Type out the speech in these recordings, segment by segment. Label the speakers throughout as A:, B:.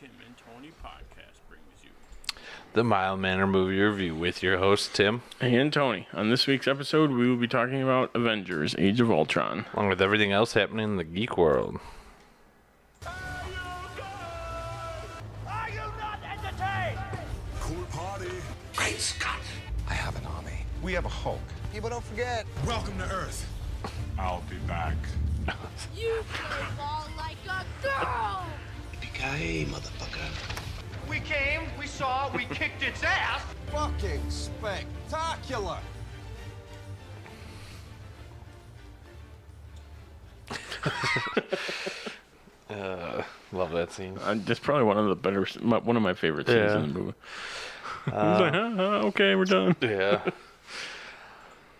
A: Tim and Tony podcast brings you
B: the Mild Manner Movie Review with your hosts, Tim.
A: and Tony. On this week's episode, we will be talking about Avengers, Age of Ultron.
B: Along with everything else happening in the geek world.
C: Are you not entertained?
D: Cool party.
E: Great Scott! I have an army.
D: We have a Hulk.
E: People don't forget.
D: Welcome to Earth. I'll be back.
F: You play ball like a girl!
E: Yippee-ki-yay, motherfucker.
C: We came, we saw, we kicked its ass.
D: Fucking spectacular.
B: Love that scene.
A: That's probably one of the better, one of my favorite scenes in the movie. He's like, okay, we're done.
B: Yeah.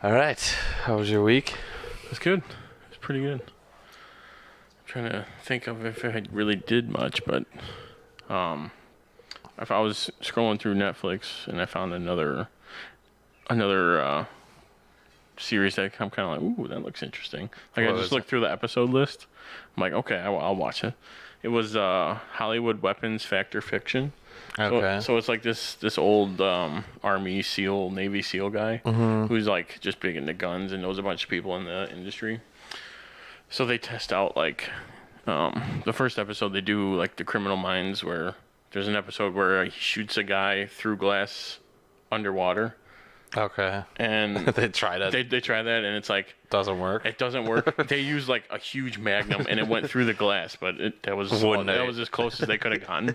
B: All right. How was your week?
A: It's good. It's pretty good. I'm trying to think of if I really did much, but if I was scrolling through Netflix and I found another series that I'm kind of like, ooh, that looks interesting. Like I just looked through the episode list. I'm like, okay, I'll watch it. It was Hollywood Weapons Factor Fiction.
B: Okay.
A: So it's like this old Army SEAL, Navy SEAL guy who's like just big into guns and knows a bunch of people in the industry. So they test out like the first episode they do like the Criminal Minds, where there's an episode where he shoots a guy through glass underwater.
B: Okay.
A: And
B: they tried it.
A: They try that and it's like
B: Doesn't work.
A: it doesn't work. They used like a huge magnum and it went through the glass, but that was as close as they could have gotten.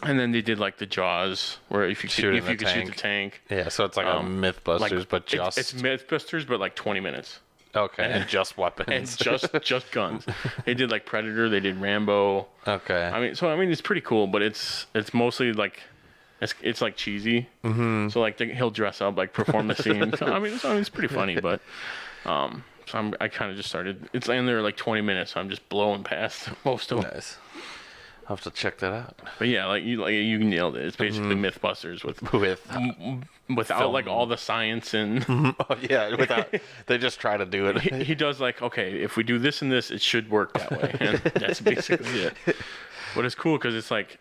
A: And then they did like the Jaws, where if you could shoot the tank.
B: Yeah, so it's like a Mythbusters, but just
A: it's Mythbusters, but like 20 minutes.
B: Okay, and just weapons.
A: And just guns. They did like Predator. They did Rambo.
B: Okay.
A: I mean, it's pretty cool, but it's mostly like it's like cheesy. Mm-hmm. So like he'll dress up, like perform the scene. So, I mean, it's pretty funny, but so I kind of just started. It's in there like 20 minutes. So I'm just blowing past most of them.
B: Nice. I'll have to check that out.
A: But yeah, like you nailed it. It's basically Mythbusters without film. Like all the science and
B: oh yeah, without they just try to do it.
A: He does like, okay, if we do this and this, it should work that way, and that's basically it. But it's cool because it's like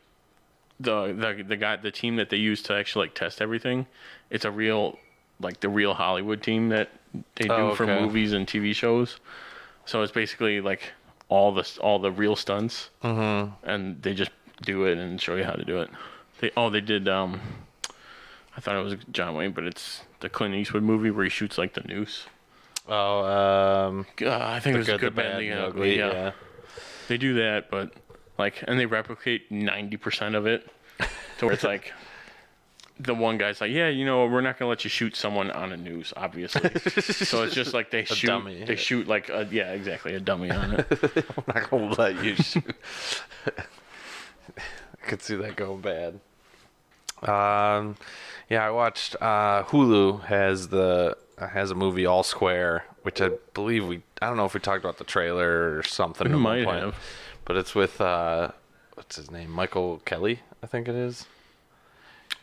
A: the team that they use to actually like test everything. It's a real the real Hollywood team that they do for movies and TV shows. So it's basically like all the real stunts, and they just do it and show you how to do it. They did. I thought it was John Wayne, but it's the Clint Eastwood movie where he shoots like the noose.
B: Oh,
A: I think it was Good, Bad, and the Ugly. Yeah, they do that, but and they replicate 90% of it, to where it's like. The one guy's like, yeah, we're not gonna let you shoot someone on a noose, obviously. So it's just like they shoot like a dummy on it.
B: We're not gonna let you shoot. I could see that going bad. Yeah, I watched Hulu has a movie All Square, which I believe I don't know if we talked about the trailer or something.
A: We might have,
B: but it's with what's his name, Michael Kelly, I think it is.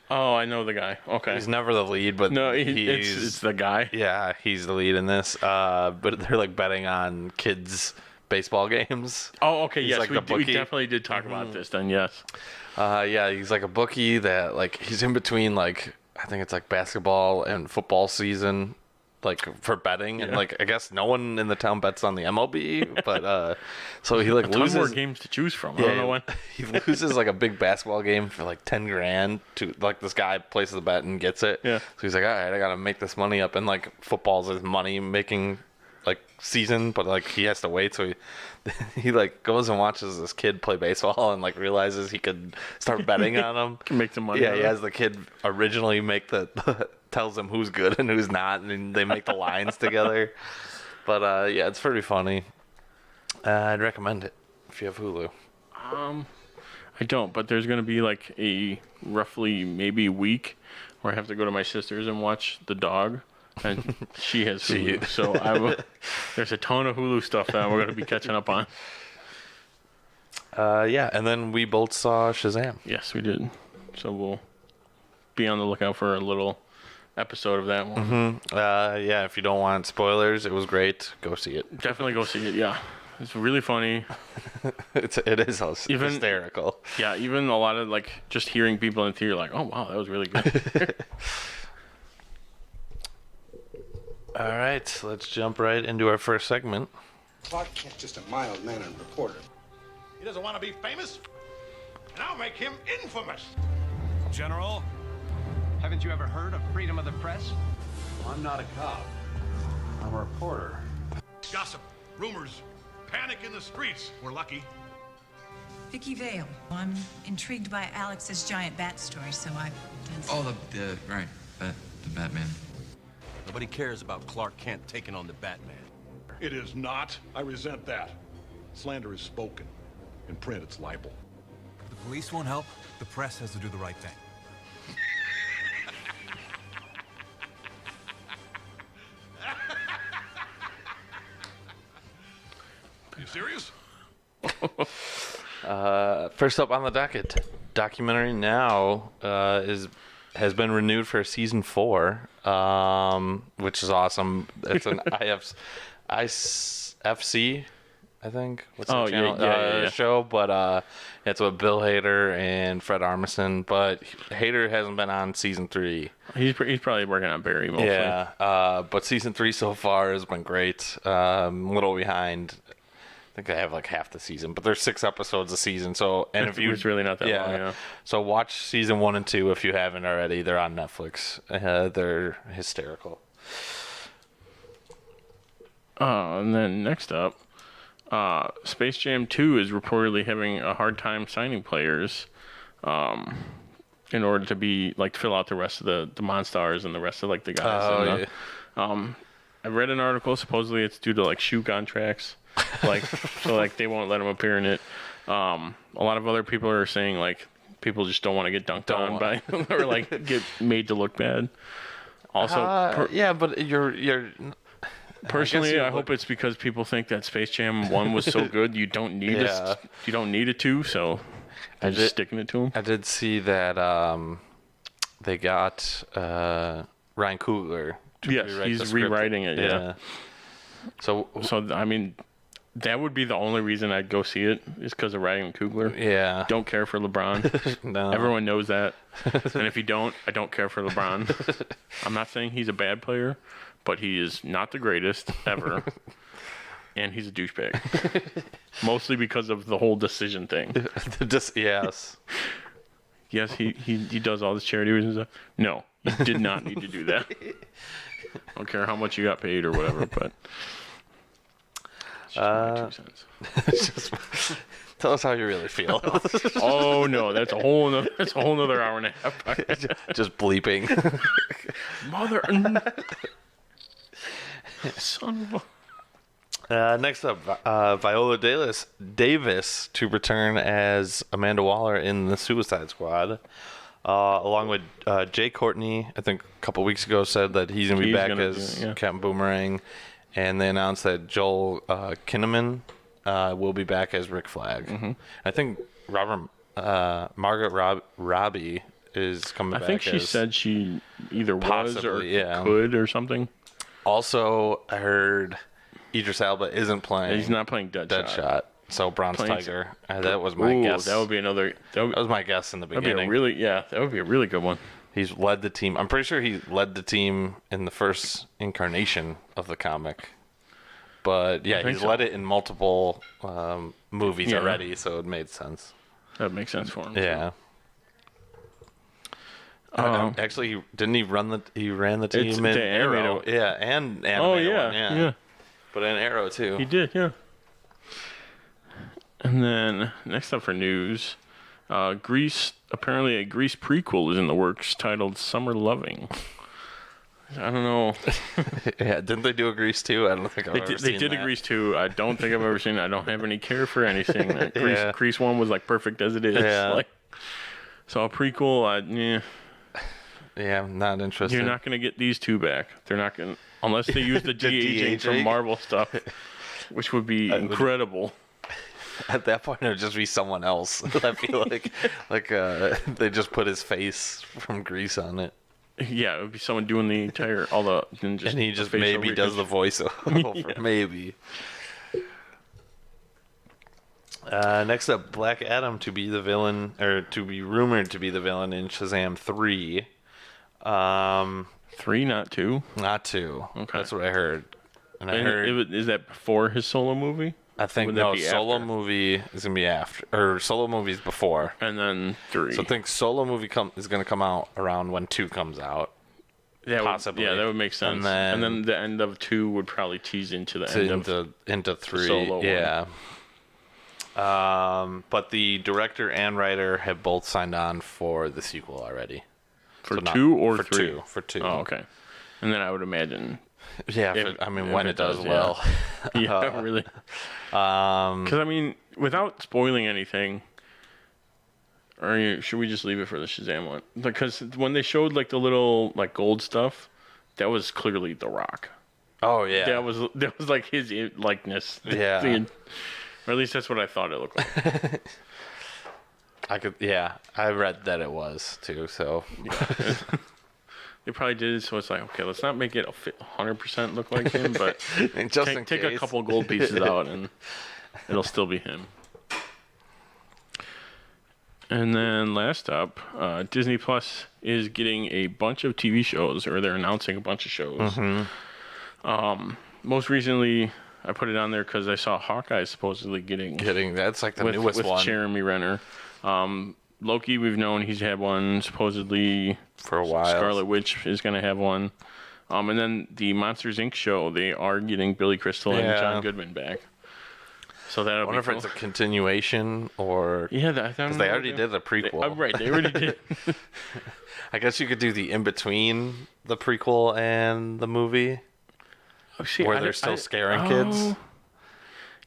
A: Oh, I know the guy. Okay.
B: He's never the lead, but
A: no, it's the guy.
B: Yeah, he's the lead in this. But they're like betting on kids' baseball games.
A: Oh, okay.
B: He's
A: yes,
B: like
A: we definitely did talk about this then. Yes.
B: Yeah, he's like a bookie that he's in between I think it's like basketball and football season, for betting, and I guess no one in the town bets on the MLB, but so he loses
A: more games to choose from. I don't know when
B: he loses a big basketball game for $10,000 to this guy places a bet and gets it.
A: Yeah.
B: So he's like, all right, I gotta make this money up, and football's his money making season, but he has to wait, so he goes and watches this kid play baseball and realizes he could start betting on him.
A: Can make some money.
B: Yeah, he has the kid originally make tells him who's good and who's not, and then they make the lines together. But yeah, it's pretty funny. I'd recommend it if you have Hulu.
A: I don't, but there's gonna be a roughly maybe week where I have to go to my sister's and watch The Dog. And she has Hulu, so there's a ton of Hulu stuff that we're going to be catching up on.
B: Yeah, and then we both saw Shazam.
A: Yes, we did. So we'll be on the lookout for a little episode of that one.
B: Yeah, if you don't want spoilers, it was great. Go see it.
A: Definitely go see it, yeah. It's really funny.
B: It is
A: Even-
B: hysterical.
A: Yeah, even a lot of like just hearing people in the theater like, oh wow, that was really good.
B: All right, let's jump right into our first segment.
E: Clark Kent's just a mild-mannered reporter.
C: He doesn't want to be famous, and I'll make him infamous.
D: General,
G: Haven't you ever heard of freedom of the press?
D: I'm not a cop. I'm a reporter.
C: Gossip, rumors, panic in the streets. We're lucky.
H: Vicky Vale. I'm intrigued by Alex's giant bat story, so I've done some...
I: Oh, the Batman.
J: Nobody cares about Clark Kent taking on the Batman.
C: It is not. I resent that. Slander is spoken. In print, it's libel.
D: The police won't help. The press has to do the right thing.
C: Are you serious?
B: First up on the docket, documentary now has been renewed for season 4, which is awesome. It's an IFC, I think. What's the channel?
A: Yeah.
B: Show, but it's with Bill Hader and Fred Armisen. But Hader hasn't been on season 3.
A: He's probably working on Barry mostly.
B: Yeah, but season 3 so far has been great. A little behind. I think I have like half the season, but there's 6 episodes a season. So, and if you,
A: It's really not that long. Yeah.
B: So watch season 1 and 2 if you haven't already. They're on Netflix. They're hysterical.
A: And then next up, Space Jam 2 is reportedly having a hard time signing players, in order to be like to fill out the rest of the Monstars and the rest of like the guys. I read an article. Supposedly it's due to like shoe contracts. Like so like they won't let him appear in it. A lot of other people are saying like people just don't want to get dunked on by or like get made to look bad. Also,
B: Yeah, but you're
A: personally, I hope it's because people think that Space Jam 1 was so good you don't need you don't need a 2, so they're just sticking it to him.
B: I did see that they got Ryan Coogler to
A: Yes,
B: rewrite the
A: he's
B: script.
A: rewriting it. Yeah.
B: So
A: I mean, that would be the only reason I'd go see it is because of Ryan Coogler.
B: yeah,
A: Don't care for LeBron.
B: no.
A: Everyone knows that. And if you don't, I don't care for LeBron. I'm not saying he's a bad player, but he is not the greatest ever. And he's a douchebag. Mostly because of the whole decision thing.
B: yes.
A: Yes, he does all this charity and stuff. No, he did not need to do that. I don't care how much you got paid or whatever, but it's just my 2 cents.
B: Tell us how you really feel.
A: Oh no, that's a whole nother hour and a half.
B: Just bleeping.
A: Mother, son of a.
B: Next up, Viola Davis to return as Amanda Waller in the Suicide Squad, along with Jay Courtney. I think a couple weeks ago said that he's gonna be back as Captain Boomerang, and they announced that Joel Kinnaman will be back as Rick Flag. Mm-hmm. I think Margaret Robbie is coming back.
A: I think she said she either was or
B: yeah.
A: could or something.
B: Also, I heard Idris Elba isn't playing.
A: He's not playing Deadshot.
B: So Bronze Tiger. That was my guess.
A: That would be another. That
B: was my guess in the beginning.
A: That would be a really good one.
B: He's led the team. I'm pretty sure he led the team in the first incarnation of the comic. But yeah, he's led it in multiple movies already, so it made sense.
A: That makes sense for him.
B: Yeah. Actually, didn't he run the? He ran the team in Arrow. Yeah, and
A: yeah.
B: But in Arrow too.
A: He did, yeah. And then next up for news, Grease. Apparently, a Grease prequel is in the works titled Summer Loving. I don't know.
B: Yeah, didn't they do a Grease 2? I don't think I've ever seen that.
A: They did a Grease 2. I don't think I've ever seen it. I don't have any care for anything. Grease 1 was like perfect as it is.
B: Yeah.
A: So a prequel,
B: yeah, I'm not interested.
A: You're not going to get these 2 back. They're not going to, unless they use the de-aging from Marvel stuff, which would be incredible.
B: At that point, it would just be someone else. I feel like they just put his face from Grease on it.
A: Yeah, it would be someone doing the entire
B: and he just maybe does the voiceover. Maybe. Next up, Black Adam to be the villain, or to be rumored to be the villain in Shazam 3.
A: 3, not 2?
B: Not 2.
A: Okay.
B: That's what I heard. And I
A: And
B: heard...
A: is that before his solo movie?
B: I think,
A: Would that
B: no,
A: be
B: solo
A: after?
B: movie is going to be after. Or solo movie's before.
A: And then 3.
B: So I think solo movie is going to come out around when 2 comes out.
A: Possibly. Yeah, that would make sense. And then the end of 2 would probably tease into the end of
B: into 3.
A: solo
B: yeah. But the director and writer have both signed on for the sequel already.
A: For 2 or
B: for
A: 3?
B: For 2.
A: Oh, okay. And then I would imagine.
B: Yeah, when it does well.
A: Yeah, really. Because, I mean, without spoiling anything, should we just leave it for the Shazam one? Because when they showed, like, the little, like, gold stuff, that was clearly The Rock.
B: Oh, yeah.
A: That was like, his likeness.
B: Yeah.
A: Or at least that's what I thought it looked like.
B: I read that it was, too, so...
A: Yeah. They probably did it, so it's like, okay, let's not make it 100% look like him, but take a couple gold pieces out, and it'll still be him. And then last up, Disney Plus is getting a bunch of TV shows, or they're announcing a bunch of shows.
B: Mm-hmm.
A: Most recently, I put it on there because I saw Hawkeye supposedly getting
B: that's like the newest one.
A: With Jeremy Renner. Loki, we've known he's had one supposedly
B: for a while.
A: Scarlet Witch is going to have one. And then the Monsters Inc. show, they are getting Billy Crystal and John Goodman back. So that'll be cool.
B: I wonder if it's a continuation or...
A: Yeah,
B: because they already did the prequel.
A: Right, they already did.
B: I guess you could do the in-between the prequel and the movie. Where they're still scaring kids.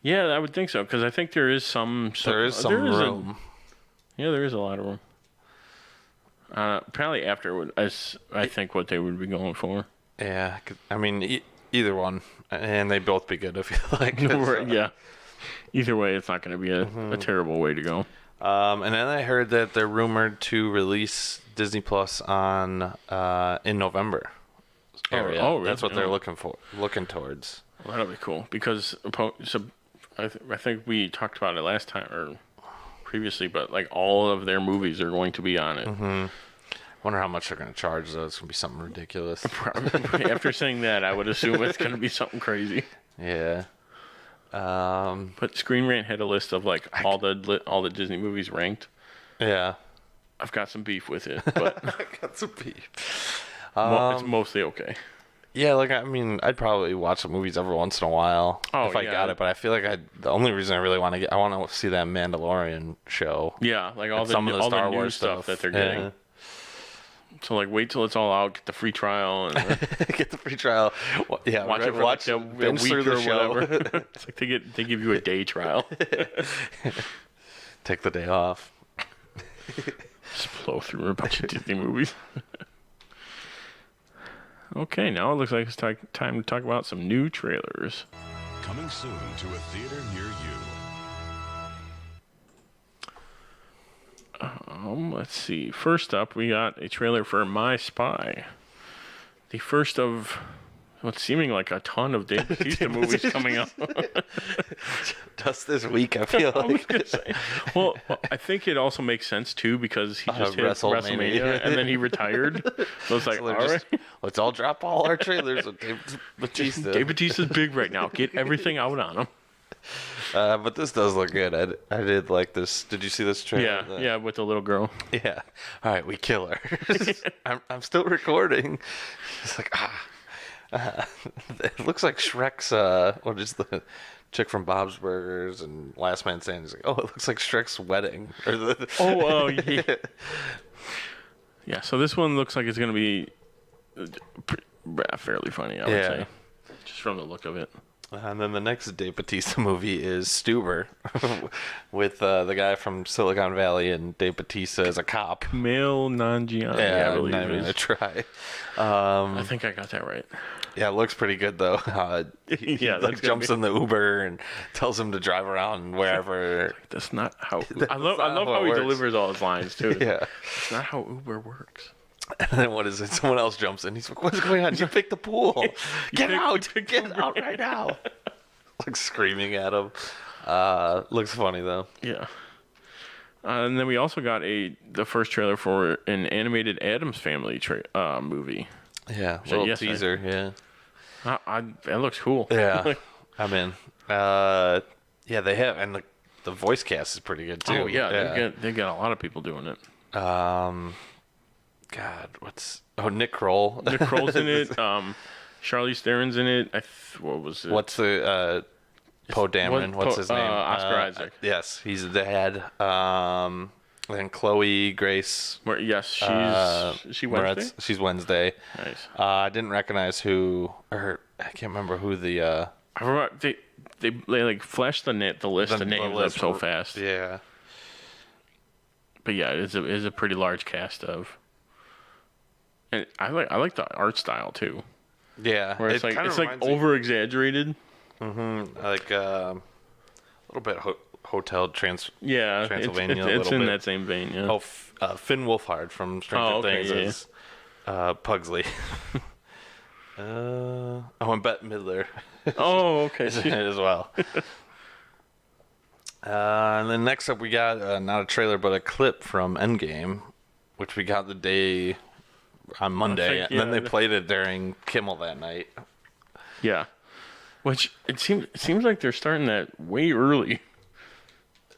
A: Yeah, I would think so, because I think there is some room. Yeah, there is a lot of room. Probably after, I think what they would be going for.
B: Yeah, I mean, either one, and they'd both be good, I feel like.
A: Yeah. Either way, it's not going to be a terrible way to go.
B: And then I heard that they're rumored to release Disney Plus in November. Area.
A: Oh, really?
B: That's what they're looking towards.
A: Well, that'll be cool, because I think we talked about it last time, or previously, but like all of their movies are going to be on it.
B: Mm-hmm. Wonder how much they're going to charge, though. It's going to be something ridiculous.
A: After saying that, I would assume it's going to be something crazy.
B: Yeah.
A: But Screen Rant had a list of like all the Disney movies ranked.
B: Yeah.
A: I've got some beef with it, but
B: I got some beef.
A: It's mostly okay.
B: Yeah, like, I mean, I'd probably watch the movies every once in a while if I got it, but I feel like the only reason I really want to I want to see that Mandalorian show.
A: Yeah, like all
B: some of the Star Wars
A: stuff that they're getting. So like, wait till it's all out, get the free trial, and
B: get the free trial. Yeah,
A: watch it for
B: watch
A: like a week
B: through the
A: or
B: show.
A: whatever. It's like they give you a day trial.
B: Take the day off.
A: Just blow through a bunch of Disney movies. Okay, now it looks like it's time to talk about some new trailers.
C: Coming soon to a theater near you.
A: Let's see. First up, we got a trailer for My Spy. The first of what's seeming like a ton of Dave Bautista movies coming up.
B: Just this week, I feel like.
A: Well, I think it also makes sense, too, because he just hit WrestleMania and then he retired. So it's like,
B: So
A: all right.
B: Let's all drop all our trailers with Dave Bautista.
A: Dave Bautista's big right now. Get everything out on him.
B: But this does look good. I did like this. Did you see this trailer?
A: Yeah, with the little girl.
B: Yeah. All right, we kill her. I'm still recording. It's like, it looks like Shrek's, what is the chick from Bob's Burgers and Last Man Standing? He's like, oh, it looks like Shrek's wedding.
A: Yeah. Yeah, so this one looks like it's going to be fairly funny, I would say. Just from the look of it.
B: And then the next Dave Bautista movie is Stuber with the guy from Silicon Valley and Dave Bautista as a cop.
A: Kumail Nanjiani, I believe
B: not even gonna try.
A: I think I got that right.
B: Yeah, it looks pretty good though. He jumps in the Uber and tells him to drive around wherever.
A: That's not how. I love how he delivers all his lines too.
B: Yeah,
A: it's not how Uber works.
B: And then what is it? Someone else jumps in. He's like, "What's going on? You picked the pool. Get out right now!" Like screaming at him. Looks funny though.
A: Yeah. And then we also got the first trailer for an animated Addams Family movie.
B: Yeah,
A: So,
B: little teaser. Yeah.
A: That looks cool.
B: Yeah, I'm in. Yeah, they have, and the voice cast is pretty good too.
A: Oh yeah, they got a lot of people doing it.
B: God, Nick Kroll.
A: Nick Kroll's in it. Charlize Theron's in it. What was it?
B: What's the Poe Dameron? What's his name?
A: Oscar Isaac.
B: Yes, he's the dad. And Chloe Grace.
A: Yes, she Wednesday.
B: She's Wednesday.
A: Nice.
B: I didn't recognize who, or I can't remember who the.
A: I remember they like flashed the list of names up so fast.
B: Yeah.
A: But yeah, it is a pretty large cast of. And I like the art style too.
B: Yeah,
A: Where it's like over exaggerated.
B: Mm-hmm. Like a little bit Hotel
A: Yeah,
B: Transylvania.
A: It's in that same vein. Yeah.
B: Oh, Finn Wolfhard from Stranger Things is Pugsley. And Bette Midler.
A: Oh, okay.
B: Is in it as well. And then next up we got not a trailer but a clip from Endgame, which we got the day on Monday, and then they played it during Kimmel that night.
A: Yeah, which it seems like they're starting that way early.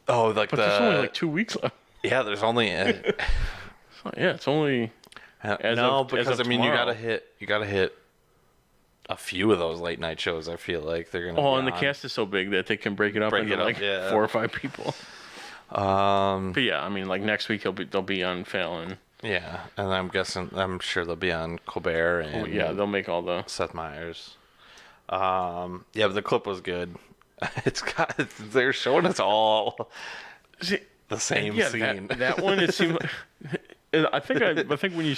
B: Oh, like
A: but there's only like 2 weeks left.
B: Yeah, there's only.
A: It's only.
B: Because I mean, tomorrow. you gotta hit a few of those late night shows. I feel like they're gonna.
A: Oh, and the cast is so big that they can break it up into like 4 or 5 people. But yeah, I mean, like next week they'll be on Fallon.
B: Yeah, and I'm sure they'll be on Colbert and.
A: They'll make all the
B: Seth Meyers. Yeah, but the clip was good. They're showing us all the same scene.
A: That one, it seemed like. I think when you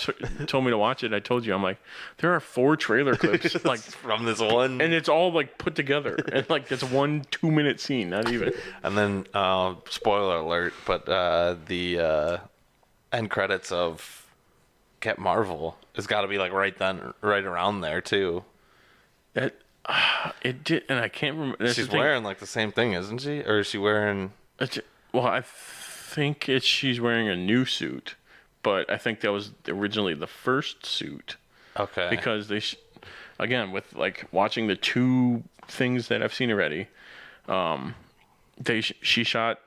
A: told me to watch it, I told you, I'm like, there are 4 trailer clips like
B: from this one,
A: and it's all like put together, and like it's 1 2-minute scene, not even.
B: And then spoiler alert, but the end credits of Captain Marvel has got to be like right around there too.
A: That it did, and I can't remember.
B: She's wearing like the same thing, isn't she? Or is she wearing?
A: Well, I think she's wearing a new suit. But I think that was originally the first suit. Okay. Because again, with like watching the 2 things that I've seen already, she shot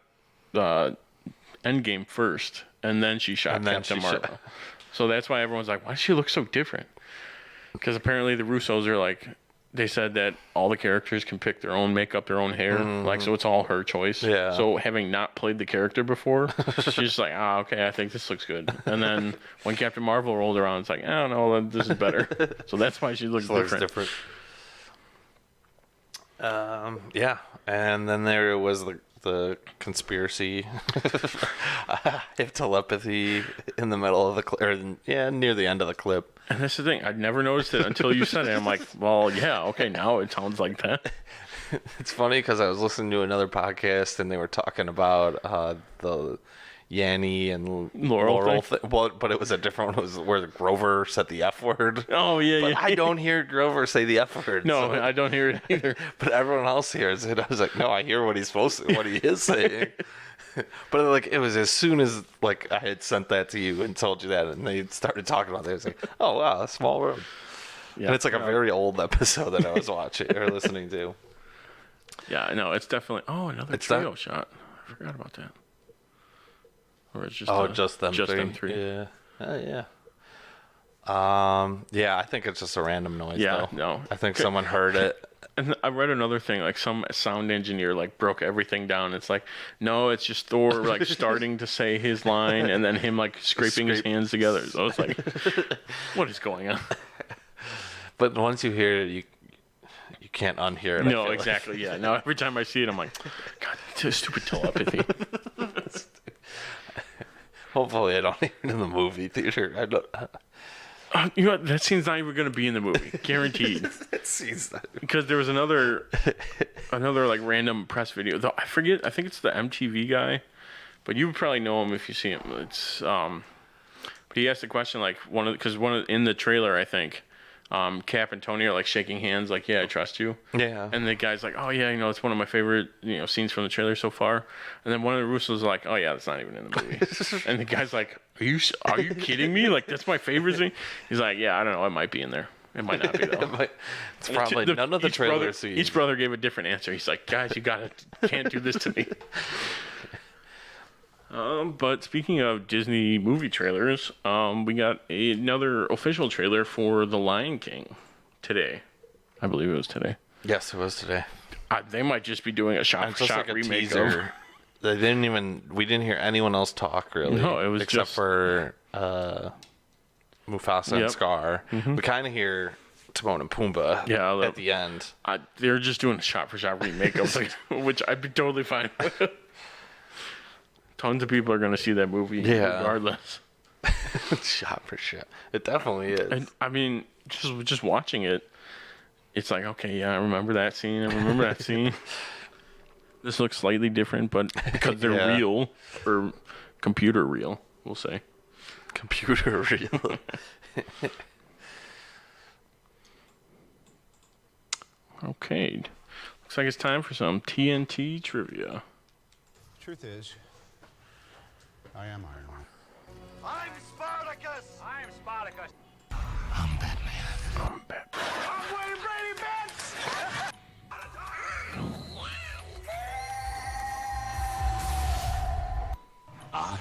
A: Endgame first, and then she shot Captain Marvel. So that's why everyone's like, why does she look so different? Because apparently the Russos are like, they said that all the characters can pick their own makeup, their own hair, like so it's all her choice. Yeah. So having not played the character before, she's just like, okay, I think this looks good. And then when Captain Marvel rolled around, it's like, I don't know, this is better. So that's why she looks different.
B: Yeah, and then there was the conspiracy, if telepathy in the middle of the near the end of the clip.
A: And that's the thing. I'd never noticed it until you said it. I'm like, well, yeah, okay, now it sounds like that.
B: It's funny because I was listening to another podcast and they were talking about the Yanny and Laurel thing. Well, but it was a different one. It was where Grover said the F word.
A: Oh, yeah,
B: but
A: yeah.
B: I don't hear Grover say the F word.
A: No, I don't hear it either.
B: But everyone else hears it. I was like, no, I hear what he is saying. But like it was as soon as like I had sent that to you and told you that, and they started talking about it. It was like, oh wow, a small room. Yeah, and it's like a very old episode that I was watching or listening to.
A: Yeah, no, it's definitely another trio shot. I forgot about that. Or it's just them three.
B: Yeah, yeah. Yeah, I think it's just a random noise.
A: Yeah,
B: though.
A: no,
B: I think someone heard it.
A: And I read another thing, like some sound engineer like broke everything down. It's like, no, it's just Thor like starting to say his line and then him like scraping his hands together. So it's like, what is going on?
B: But once you hear it, you can't unhear it.
A: No, exactly. Yeah. Now every time I see it, I'm like, God, that's so stupid telepathy.
B: Hopefully, I don't hear it in the movie theater. I don't.
A: You know what? That scene's not even going to be in the movie, guaranteed.
B: That scene's not.
A: Because there was another like random press video. Though I forget. I think it's the MTV guy, but you would probably know him if you see him. It's but he asked the question like in the trailer, I think Cap and Tony are like shaking hands, like, yeah, I trust you.
B: Yeah.
A: And the guy's like, oh yeah, it's one of my favorite scenes from the trailer so far. And then one of the Russos like, oh yeah, that's not even in the movie. And the guy's like, are you kidding me? Like, that's my favorite scene. He's like, yeah, I don't know, it might be in there. It might not be though.
B: It's probably none of the trailer scenes.
A: Each brother gave a different answer. He's like, guys, can't do this to me. But speaking of Disney movie trailers, we got another official trailer for The Lion King today. I believe it was today.
B: Yes, it was today.
A: They might just be doing a shot-for-shot remake.
B: Teaser. We didn't hear anyone else talk really.
A: No, it was
B: except for Mufasa and Scar.
A: Mm-hmm.
B: We kind of hear Timon and Pumbaa at the end.
A: They're just doing a shot-for-shot remake of which I'd be totally fine with. Tons of people are going to see that movie regardless.
B: Shot for shot. It definitely is.
A: And, I mean, just watching it, it's like, okay, yeah, I remember that scene. I remember that scene. This looks slightly different, but because they're real, or computer real, we'll say.
B: Computer real.
A: Okay. Looks like it's time for some TNT trivia.
E: Truth is, I am Iron Man.
G: I'm Spartacus! I'm Spartacus!
A: I'm Batman.
G: I'm Wayne Brady Betts!
C: I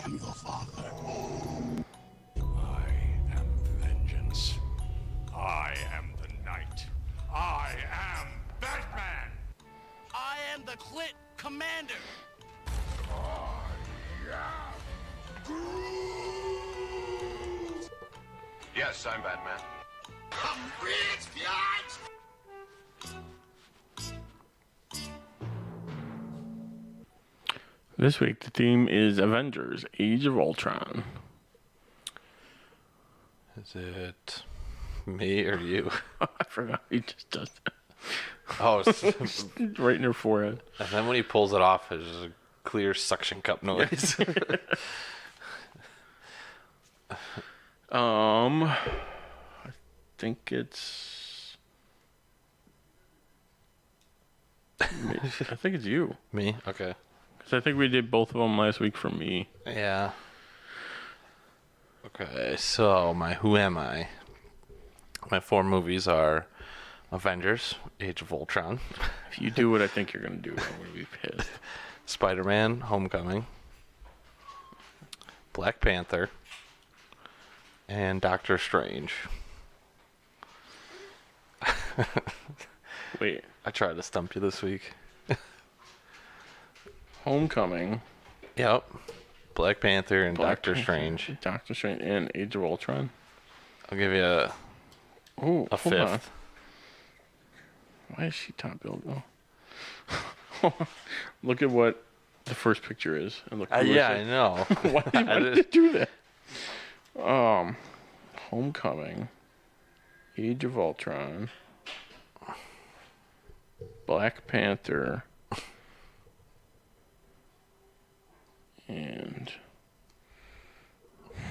C: am your father. I am vengeance. I am the knight. I am Batman.
J: I am the Clit Commander.
G: Yes, I'm Batman.
C: I'm rich, biatch!
A: This week, the theme is Avengers, Age of Ultron.
B: Is it me or you?
A: I forgot he just does that.
B: Oh,
A: Right in her forehead.
B: and then when he pulls it off, there's a clear suction cup noise.
A: I think it's... I think it's you.
B: Me? Okay.
A: Because I think we did both of them last week for me.
B: Yeah. Okay, so who am I? My 4 movies are Avengers, Age of Ultron,
A: If you do what I think you're going to do, I'm going to be pissed.
B: Spider-Man, Homecoming, Black Panther, and Doctor Strange.
A: Wait.
B: I tried to stump you this week.
A: Homecoming.
B: Yep. Black Panther and Doctor
A: Panther,
B: Strange.
A: Doctor Strange and Age of Ultron.
B: I'll give you a
A: Oh, hold
B: 5th.
A: on. Why is she top billed though? Look at what the first picture is. And look.
B: Yeah, I know.
A: Why did you do that? Homecoming, Age of Ultron, Black Panther, and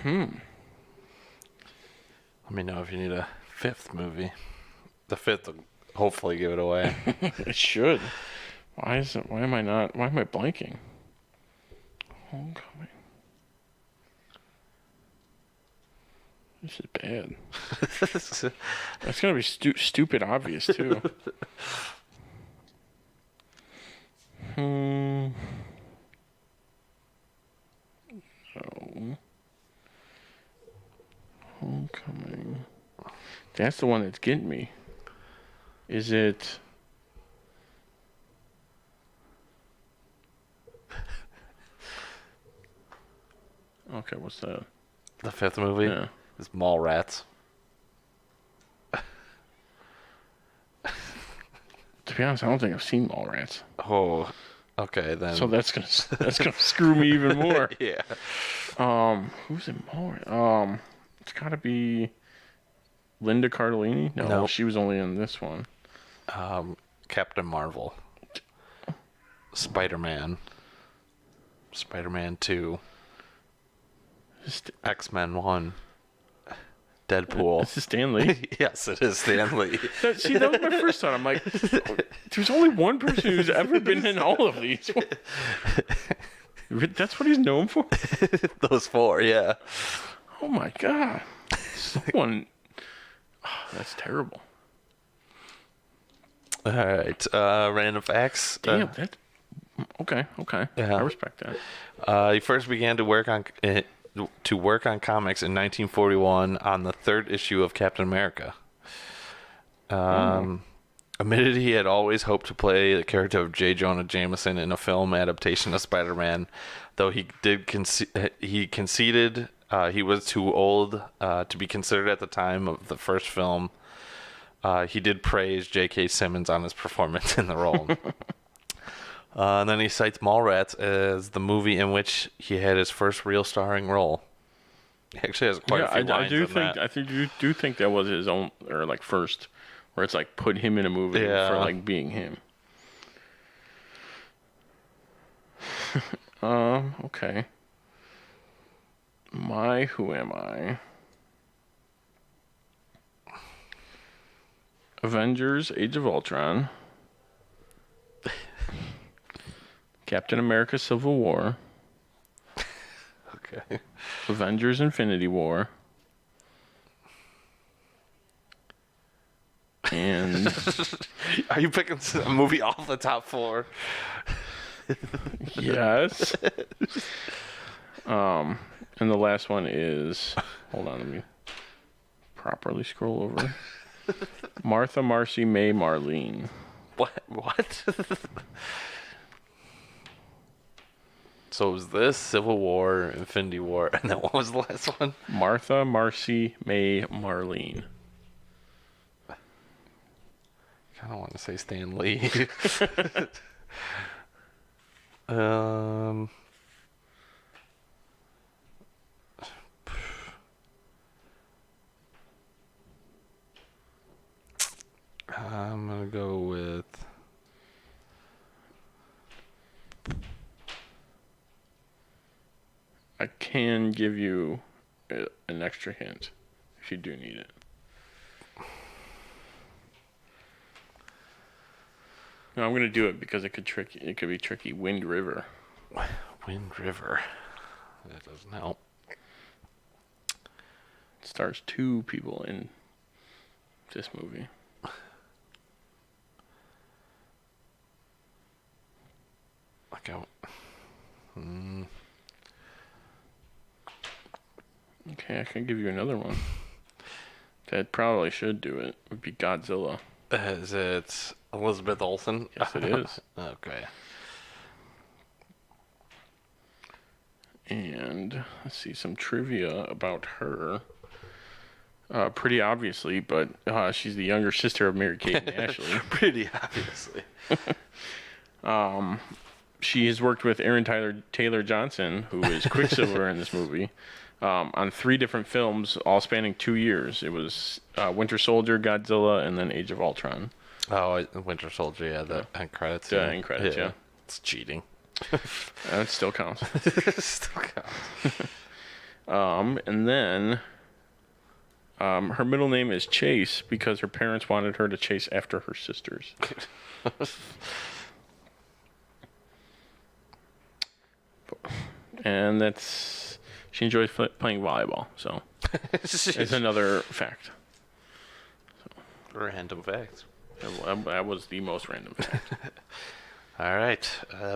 B: Let me know if you need a 5th movie. The 5th will hopefully give it away.
A: it should. Why am I blanking? Homecoming. This is bad. That's gonna be stupid obvious too. No. Homecoming. That's the one that's getting me. Is it? Okay, what's that?
B: The 5th movie
A: Yeah.
B: is Mallrats.
A: To be honest, I don't think I've seen Mallrats.
B: Oh, okay then.
A: So that's gonna screw me even more.
B: Yeah.
A: Who's in Mallrats? It's gotta be Linda Cardellini. No,
B: Nope.
A: she was only in this one.
B: Captain Marvel. Spider-Man. Spider-Man 2. X-Men 1. Deadpool.
A: This is Stan Lee.
B: Yes, it is Stan Lee.
A: That was my first thought. I'm like, there's only one person who's ever been in all of these. That's what he's known for?
B: Those 4, yeah.
A: Oh my god. Someone. Oh, that's terrible.
B: All right. Random facts.
A: Damn, that's. Okay.
B: Yeah.
A: I respect that.
B: He first began to work on comics in 1941 on the 3rd issue of Captain America. Admitted he had always hoped to play the character of J. Jonah Jameson in a film adaptation of Spider-Man, though he conceded he was too old to be considered at the time of the first film. He did praise J.K. Simmons on his performance in the role. And then he cites Mallrats as the movie in which he had his first real starring role. He actually has quite a few lines in that.
A: I do think that was his own, or like first, where it's like put him in a movie for like being him. Okay. Who am I? Avengers, Age of Ultron. Captain America, Civil War.
B: Okay.
A: Avengers, Infinity War. And
B: are you picking a movie off the top 4?
A: Yes. And the last one is, hold on, let me properly scroll over. Martha, Marcy, May, Marlene.
B: What? So it was this, Civil War, Infinity War, and then what was the last one?
A: Martha, Marcy, May, Marlene.
B: I kind of want to say Stan Lee. I'm going to go with...
A: I can give you an extra hint if you do need it. No, I'm going to do it because it could be tricky. Wind River.
B: Wind River. That doesn't help.
A: It stars 2 people in this movie. Okay, I can give you another one. That probably should do it. Would be Godzilla.
B: Is it Elizabeth Olsen?
A: Yes, it is.
B: Okay.
A: And let's see some trivia about her. Pretty obviously, but she's the younger sister of Mary-Kate and Ashley.
B: Pretty obviously.
A: She has worked with Aaron Taylor Johnson, who is Quicksilver in this movie, on 3 different films, all spanning 2 years. It was Winter Soldier, Godzilla, and then Age of Ultron.
B: Oh, Winter Soldier, yeah, the end credits.
A: Yeah, end credits, yeah.
B: It's cheating.
A: It still counts.
B: Still counts.
A: And then her middle name is Chase because her parents wanted her to chase after her sisters. And she enjoys playing volleyball, so it's another fact.
B: Random facts.
A: That was the most random fact.
B: All right,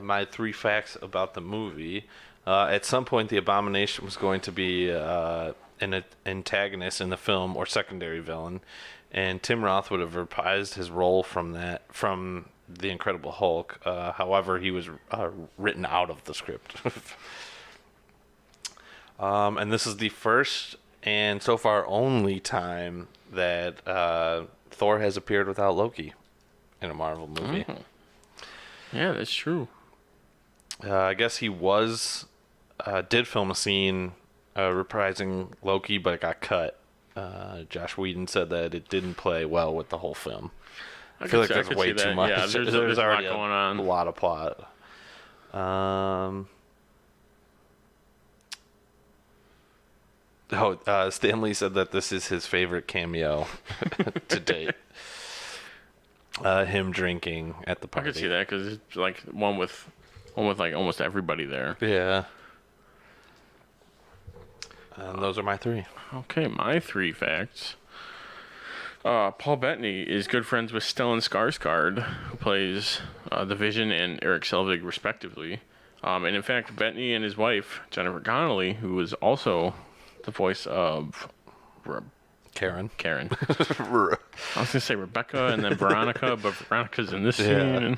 B: my 3 facts about the movie. At some point, the Abomination was going to be an antagonist in the film or secondary villain, and Tim Roth would have reprised his role from The Incredible Hulk. However, he was written out of the script. And this is the first and so far only time that Thor has appeared without Loki in a Marvel movie.
A: Yeah, that's true.
B: I guess he did film a scene reprising Loki, but it got cut. Josh Whedon said that it didn't play well with the whole film. I feel like there's way too much.
A: Yeah, there's
B: already
A: a lot going on.
B: A lot of plot. Stan Lee said that this is his favorite cameo to date. Him drinking at the
A: I
B: party.
A: could see that because it's like one with like almost everybody there.
B: Yeah. And those are my 3.
A: Okay, my 3 facts. Paul Bettany is good friends with Stellan Skarsgård, who plays the Vision and Eric Selvig, respectively. And in fact, Bettany and his wife, Jennifer Connelly, who is also the voice of
B: Karen.
A: I was going to say Rebecca and then Veronica, but Veronica's in this scene.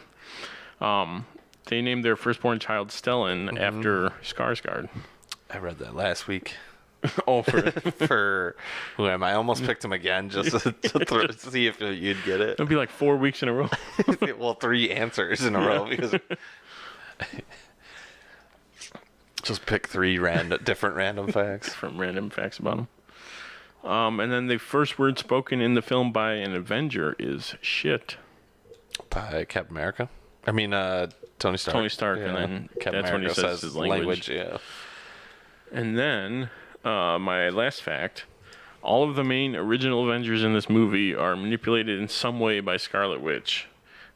A: And, they named their firstborn child Stellan after Skarsgård.
B: I read that last week.
A: Oh,
B: For who am I? Almost picked him again just to see if you'd get it.
A: It'll be like 4 weeks in a row.
B: Well, 3 answers in a row because just pick 3 different random facts.
A: From random facts about him. And then the first word spoken in the film by an Avenger is shit.
B: By Captain America. I mean, Tony Stark.
A: Tony Stark, and then
B: Captain
A: that's
B: America
A: when he says his language.
B: Yeah.
A: And then my last fact: all of the main original Avengers in this movie are manipulated in some way by Scarlet Witch,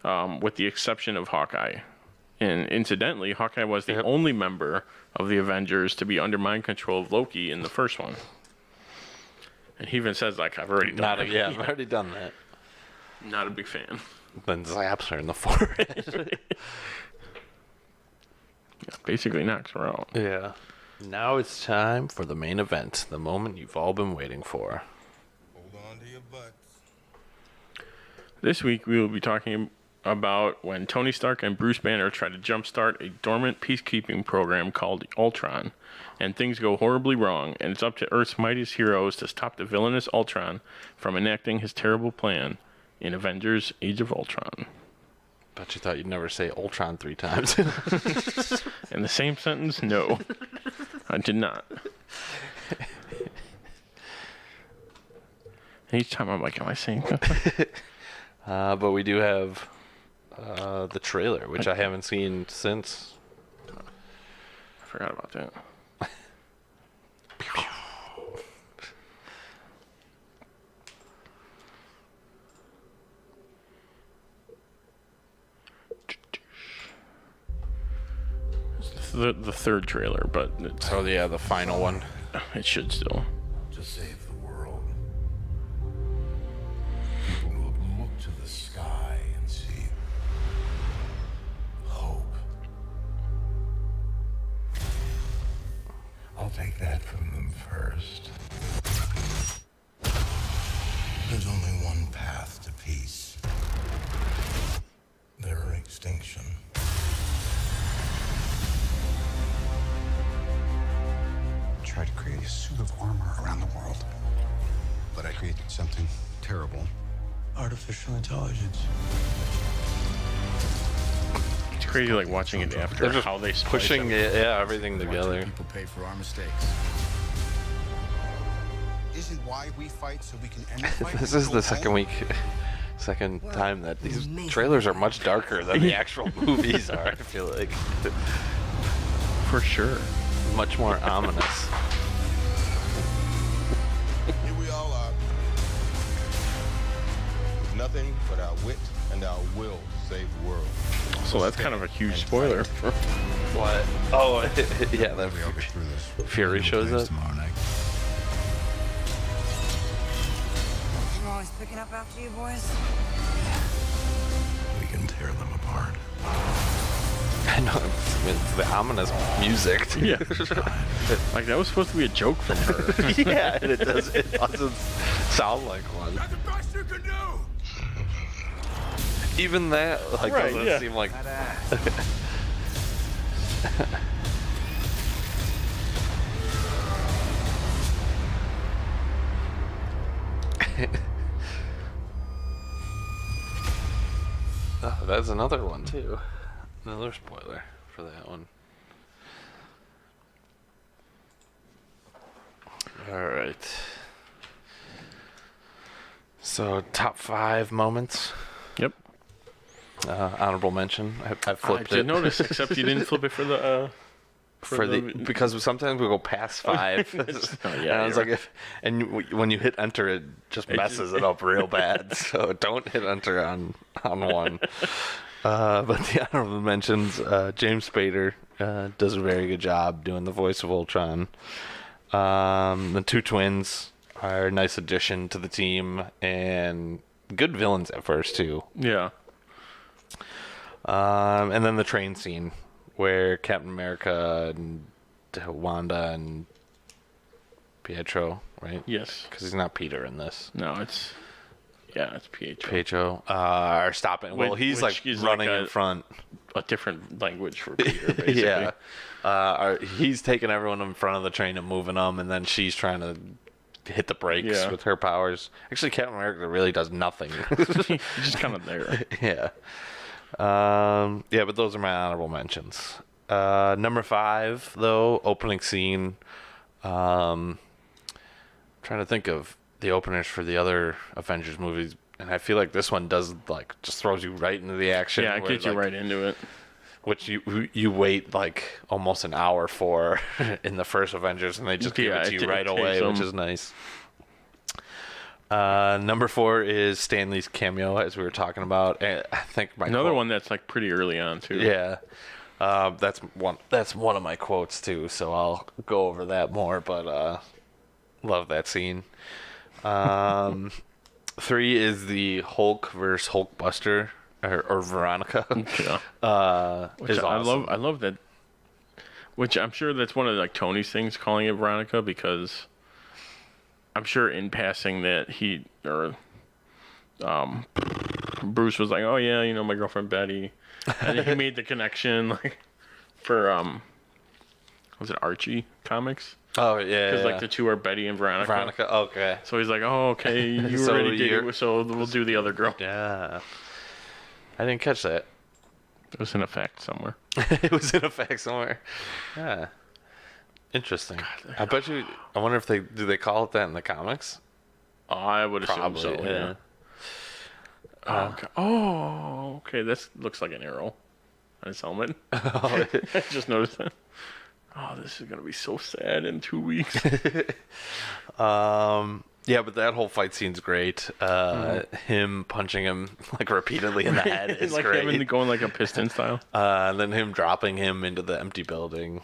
A: with the exception of Hawkeye. And incidentally, Hawkeye was the only member of the Avengers to be under mind control of Loki in the first one. And he even says, like, I've already done it.
B: Yeah, I've already done that.
A: Not a big fan.
B: Then zaps her in the forehead.
A: Yeah, basically knocks her out.
B: Yeah. Now it's time for the main event, the moment you've all been waiting for.
E: Hold on to your butts.
A: This week we will be talking about when Tony Stark and Bruce Banner try to jumpstart a dormant peacekeeping program called Ultron, and things go horribly wrong, and it's up to Earth's mightiest heroes to stop the villainous Ultron from enacting his terrible plan in Avengers: Age of Ultron.
B: Bet you thought you'd never say Ultron 3 times.
A: In the same sentence, no. I did not. And each time I'm like, am I saying something?
B: But we do have the trailer, which I haven't seen since.
A: I forgot about that. It's the third trailer, but it's,
B: Oh, yeah, the final one.
A: it should still.
E: To save the world, people will look to the sky and see hope. I'll take that from them first. There's only one path to peace. Their extinction. Tried to create a suit of armor around the world. But I created something terrible. Artificial intelligence.
A: It's crazy, like watching it after
B: They're just
A: how they splice
B: pushing everything together.
E: People pay for our mistakes. Isn't why we fight so we can end the fight?
B: This is the second time that these trailers are much darker than the actual movies are, I feel like.
A: For sure.
B: Much more ominous.
E: Here we all are. With nothing but our wit and our will to save the world.
A: So that's kind of a huge spoiler.
B: What? Oh, yeah, that
E: We all get through this.
B: Fury shows up.
E: Tomorrow night.
H: I'm always picking up after you boys.
E: We can tear them apart.
B: I know, it's the ominous music. Too.
A: Yeah. Like, that was supposed to be a joke from her.
B: Yeah, and it doesn't sound like one.
E: That's the best you can do!
B: Even that, like,
A: Right,
B: doesn't
A: yeah.
B: seem like... Oh, that's another one, too. Another spoiler for that one. Alright. So, top 5 moments.
A: Yep.
B: Honorable mention. I
A: I
B: flipped
A: did
B: it.
A: notice, except you didn't flip it for the
B: because sometimes we go past 5. And I was like, when you hit enter, it just messes it up real bad. So don't hit enter on 1. But the honorable mentions, James Spader does a very good job doing the voice of Ultron. The 2 twins are a nice addition to the team and good villains at first too.
A: Yeah.
B: And then the train scene where Captain America and Wanda and Pietro, right?
A: Yes.
B: Because he's not Peter in this.
A: No, it's Pietro.
B: Pietro are stopping. Well, he's like running in front.
A: A different language for Peter, basically.
B: Yeah. He's taking everyone in front of the train and moving them, and then she's trying to hit the brakes with her powers. Actually, Captain America really does nothing.
A: He's just kind of there.
B: Yeah. But those are my honorable mentions. Number 5, though, opening scene. Trying to think of the openers for the other Avengers movies, and I feel like this one does just throws you right into the action.
A: Yeah, it gets you right into it.
B: Which you wait almost an hour for in the first Avengers, and they just give it to you right away, which is nice. Number 4 is Stan Lee's cameo, as we were talking about. And I think
A: another one that's pretty early on too.
B: Yeah, that's one of my quotes too. So I'll go over that more. But love that scene. 3 is the Hulk versus Hulkbuster or Veronica.
A: Yeah. Which
B: is awesome.
A: I love that. Which I'm sure that's one of Tony's things, calling it Veronica, because I'm sure in passing that Bruce was like, oh yeah, my girlfriend Betty, and then he made the connection for was it Archie comics?
B: Oh yeah,
A: because the 2 are Betty and Veronica.
B: Veronica, okay.
A: So he's like, oh okay, you
B: So
A: already did it, so we'll do the other girl.
B: Yeah, I didn't catch that.
A: It was in effect somewhere.
B: It was in effect somewhere. Yeah. Interesting. I bet you. I wonder if do they call it that in the comics?
A: Oh, I would assume so. Yeah. Okay. This looks like an arrow on his helmet. I just noticed that. Oh, this is gonna be so sad in 2 weeks.
B: Yeah, but that whole fight scene's great. Him punching him repeatedly in the head is great.
A: Him going a piston style.
B: And then him dropping him into the empty building.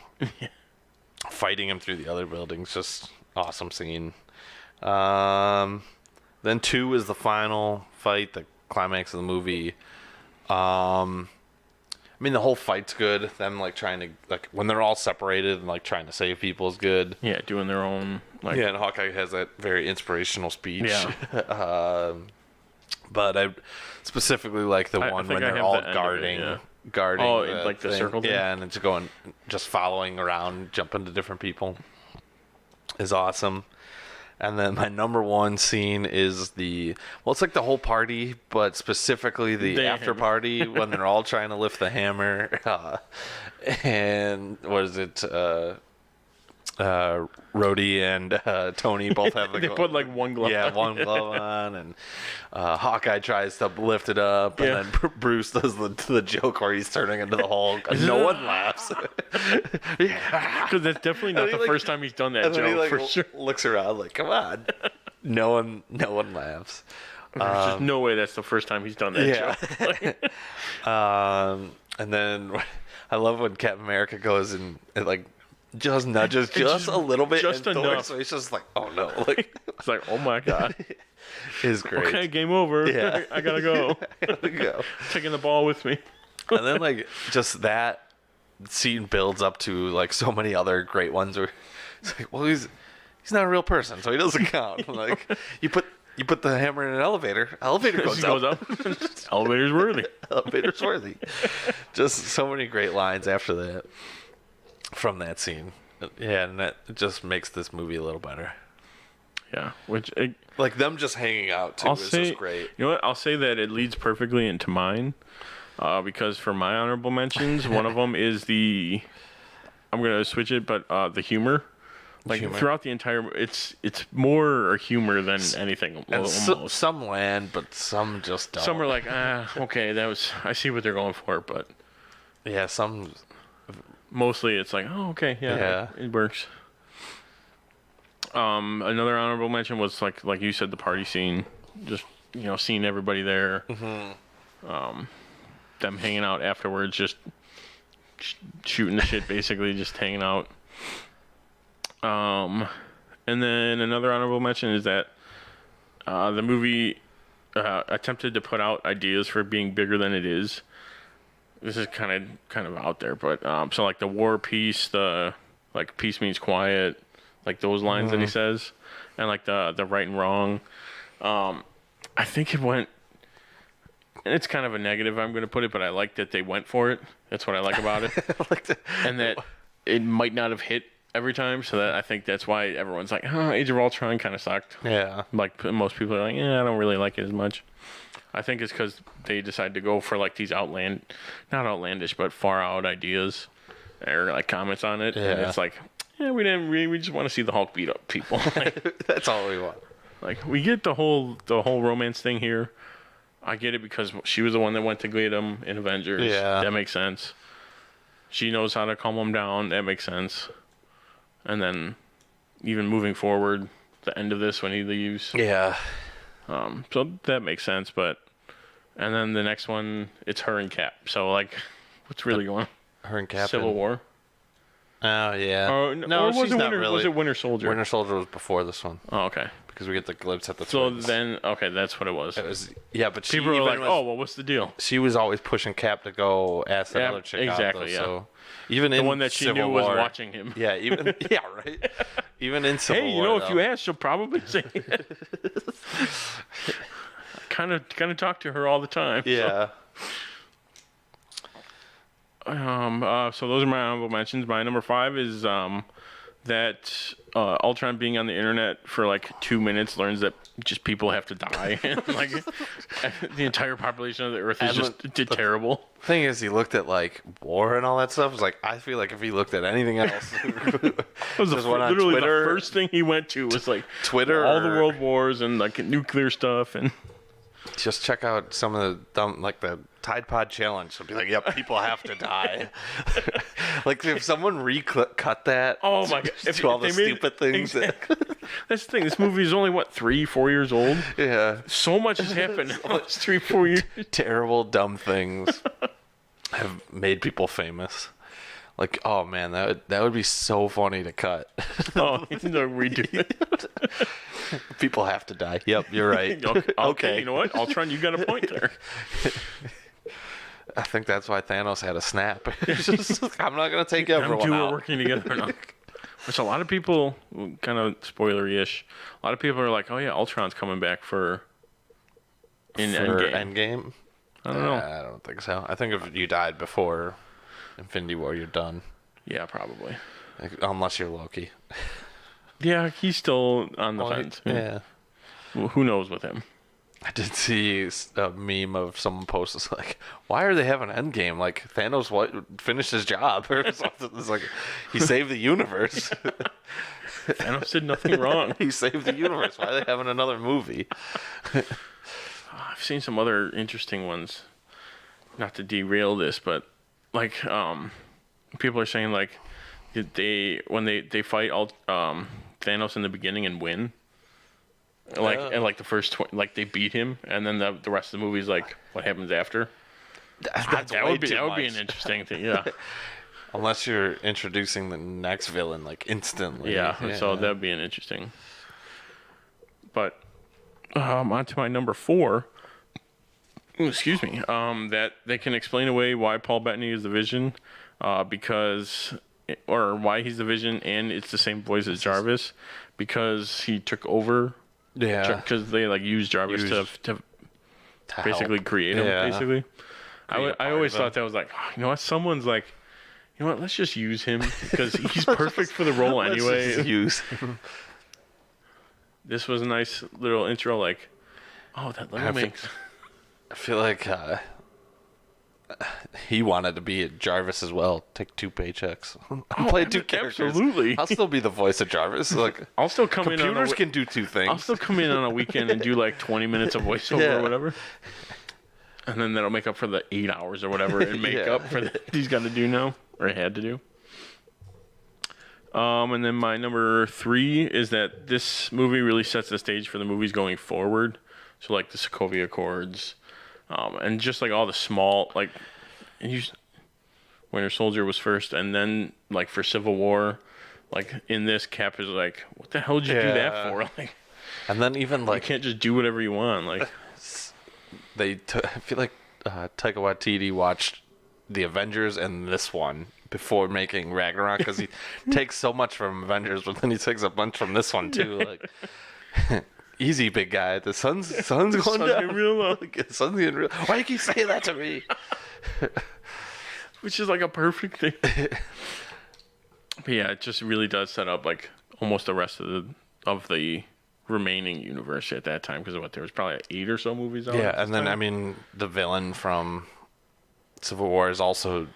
B: Fighting him through the other buildings, just awesome scene. Then 2 is the final fight, the climax of the movie. The whole fight's good. Them trying to when they're all separated and trying to save people is good.
A: Yeah, doing their own.
B: And Hawkeye has that very inspirational speech.
A: Yeah.
B: But I specifically like the one when they're all guarding.
A: Oh, the circle thing?
B: Yeah, and it's just following around, jumping to different people is awesome. And then my number 1 scene is it's the whole party, but specifically the after party when they're all trying to lift the hammer. And what is it? Rhodey and Tony both have
A: they put one glove on.
B: Yeah, one glove on, and Hawkeye tries to lift it up, and then Bruce does the joke where he's turning into the Hulk, and no one laughs.
A: Because that's definitely not the first time he's done that joke, for sure.
B: Looks around come on. No one laughs.
A: There's just no way that's the first time he's done that joke.
B: And then I love when Captain America goes and just nudges just a little bit,
A: just enough.
B: So he's just oh no,
A: it's oh my god,
B: is great.
A: Okay, game over.
B: Yeah,
A: I gotta go. Taking the ball with me.
B: And then just that scene builds up to so many other great ones where it's he's not a real person, so he doesn't count. You put the hammer in an elevator goes up.
A: Elevator's worthy.
B: Elevator's worthy. Just so many great lines after that. From that scene. Yeah, and that just makes this movie a little better.
A: Yeah,
B: them just hanging out too is just great.
A: You know what? I'll say that it leads perfectly into mine, because for my honorable mentions, one of them is I'm gonna switch it, but the humor. Throughout the entire, it's more humor than anything.
B: And some land, but some just don't.
A: Some are okay, I see what they're going for, but
B: yeah, some
A: mostly it's like, oh, okay, yeah. It works. Another honorable mention was like you said, the party scene. Just seeing everybody there. Them hanging out afterwards, just shooting the shit, basically, just hanging out. And then another honorable mention is that the movie attempted to put out ideas for being bigger than it is. This is kind of out there, but so like the war peace, the like peace means quiet, like those lines that he says, and like the right and wrong. I think it went, and it's kind of a negative, I'm going to put it, but I like that they went for it. That's what I like about it. And that it might not have hit every time, so that I think that's why everyone's like, oh, Age of Ultron kind of sucked.
B: Yeah.
A: Like most people are like, I don't really like it as much. I think it's because they decided to go for like these not outlandish, but far out ideas or like comments on it.
B: Yeah.
A: And it's like, we just want to see the Hulk beat up people. Like,
B: that's all we want.
A: Like, we get the whole romance thing here. I get it because she was the one that went to get him in Avengers.
B: Yeah.
A: That makes sense. She knows how to calm him down. That makes sense. And then even moving forward, the end of this when he leaves.
B: Yeah.
A: So that makes sense, and then the next one, it's her and Cap. So like, what's really going on?
B: Her and Cap.
A: Civil War.
B: Oh yeah.
A: No,
B: she's not
A: really. Was it Winter Soldier?
B: Winter Soldier was before this one.
A: Oh, okay.
B: Because we get the glimpse at the
A: So
B: twins.
A: then, okay, that's what it was.
B: It was but
A: people were like, "Oh, well, what's the deal?"
B: She was always pushing Cap to go ask that other chick
A: exactly,
B: out.
A: Yeah.
B: So even
A: the
B: in
A: one that she
B: Civil
A: knew
B: War,
A: was watching him.
B: Yeah, even right. Even in Civil War.
A: Hey, if you ask, she'll probably say it. kind of talk to her all the time.
B: Yeah.
A: So those are my honorable mentions. My number 5 is that Ultron being on the internet for like 2 minutes learns that just people have to die. Like the entire population of the Earth is just terrible.
B: Thing is, he looked at like war and all that stuff. It's like, I feel like if he looked at anything else,
A: it was literally Twitter, the first thing he went to was like
B: Twitter,
A: all the world wars and like nuclear stuff, and
B: just check out some of the dumb, like the Tide Pod challenge. So be like, yep, people have to die. Like if someone recut that,
A: oh my god,
B: if all the stupid things.
A: Exactly. That's the thing. This movie is only 3-4 years old.
B: Yeah,
A: so much has happened in the last 3-4 years.
B: Terrible, dumb things have made people famous. Like, oh man, that would be so funny to cut.
A: Oh, redo it.
B: People have to die. Yep, you're right.
A: Okay, you know what? Ultron, you got a point there.
B: I think that's why Thanos had a snap. Just, I'm not gonna take everyone out.
A: We're working together now. Which a lot of people, kind of spoilery-ish, a lot of people are like, oh yeah, Ultron's coming back for
B: Endgame.
A: I don't know.
B: I don't think so. I think if you died before Infinity War, you're done.
A: Yeah, probably.
B: Unless you're Loki.
A: Yeah, he's still on the fence.
B: Yeah.
A: Well, who knows with him?
B: I did see a meme of someone posted like, "Why are they having Endgame? Like Thanos finished his job or something." It's like he saved the universe.
A: Thanos did nothing wrong.
B: He saved the universe. Why are they having another movie?
A: I've seen some other interesting ones. Not to derail this, but like people are saying like when they fight Thanos in the beginning and win. Like and like the first like they beat him, and then the rest of the movie is like what happens after. That would be an interesting thing, yeah.
B: Unless you're introducing the next villain like instantly.
A: Yeah. So that'd be an interesting. But on to my number 4. Excuse me. That they can explain away why Paul Bettany is the Vision, or why he's the Vision, and it's the same voice as Jarvis, because he took over.
B: Yeah,
A: because they like used Jarvis to basically create him. Yeah. Basically, I always thought that was like, oh, you know what? Someone's like, you know what? Let's just use him because he's perfect for the role anyway.
B: Let's just use him.
A: This was a nice little intro. Like, oh, that little makes.
B: I feel like he wanted to be Jarvis as well. Take 2 paychecks. I'm playing 2 characters.
A: Absolutely.
B: I'll still be the voice of Jarvis. Like
A: I'll still come in.
B: Computers can do 2 things.
A: I'll still come in on a weekend and do like 20 minutes of voiceover or whatever, and then that'll make up for the 8 hours or whatever, and make up for that he's got to do now or had to do. And then my number 3 is that this movie really sets the stage for the movies going forward. So like the Sokovia Accords, and just like all the small like, Winter Soldier was first, and then like for Civil War, like in this Cap is like, what the hell did you do that for? Like,
B: and then even like
A: you can't just do whatever you want. Like
B: I feel like Taika Waititi watched the Avengers and this one before making Ragnarok because he takes so much from Avengers, but then he takes a bunch from this one too. Like, easy, big guy. The sun's going down.
A: getting real low.
B: The sun's getting real. Why do you keep saying that to me?
A: Which is like a perfect thing. But yeah, it just really does set up like almost the rest of the remaining universe at that time, because there was probably 8 or so movies out.
B: Yeah, and then I mean the villain from Civil War is also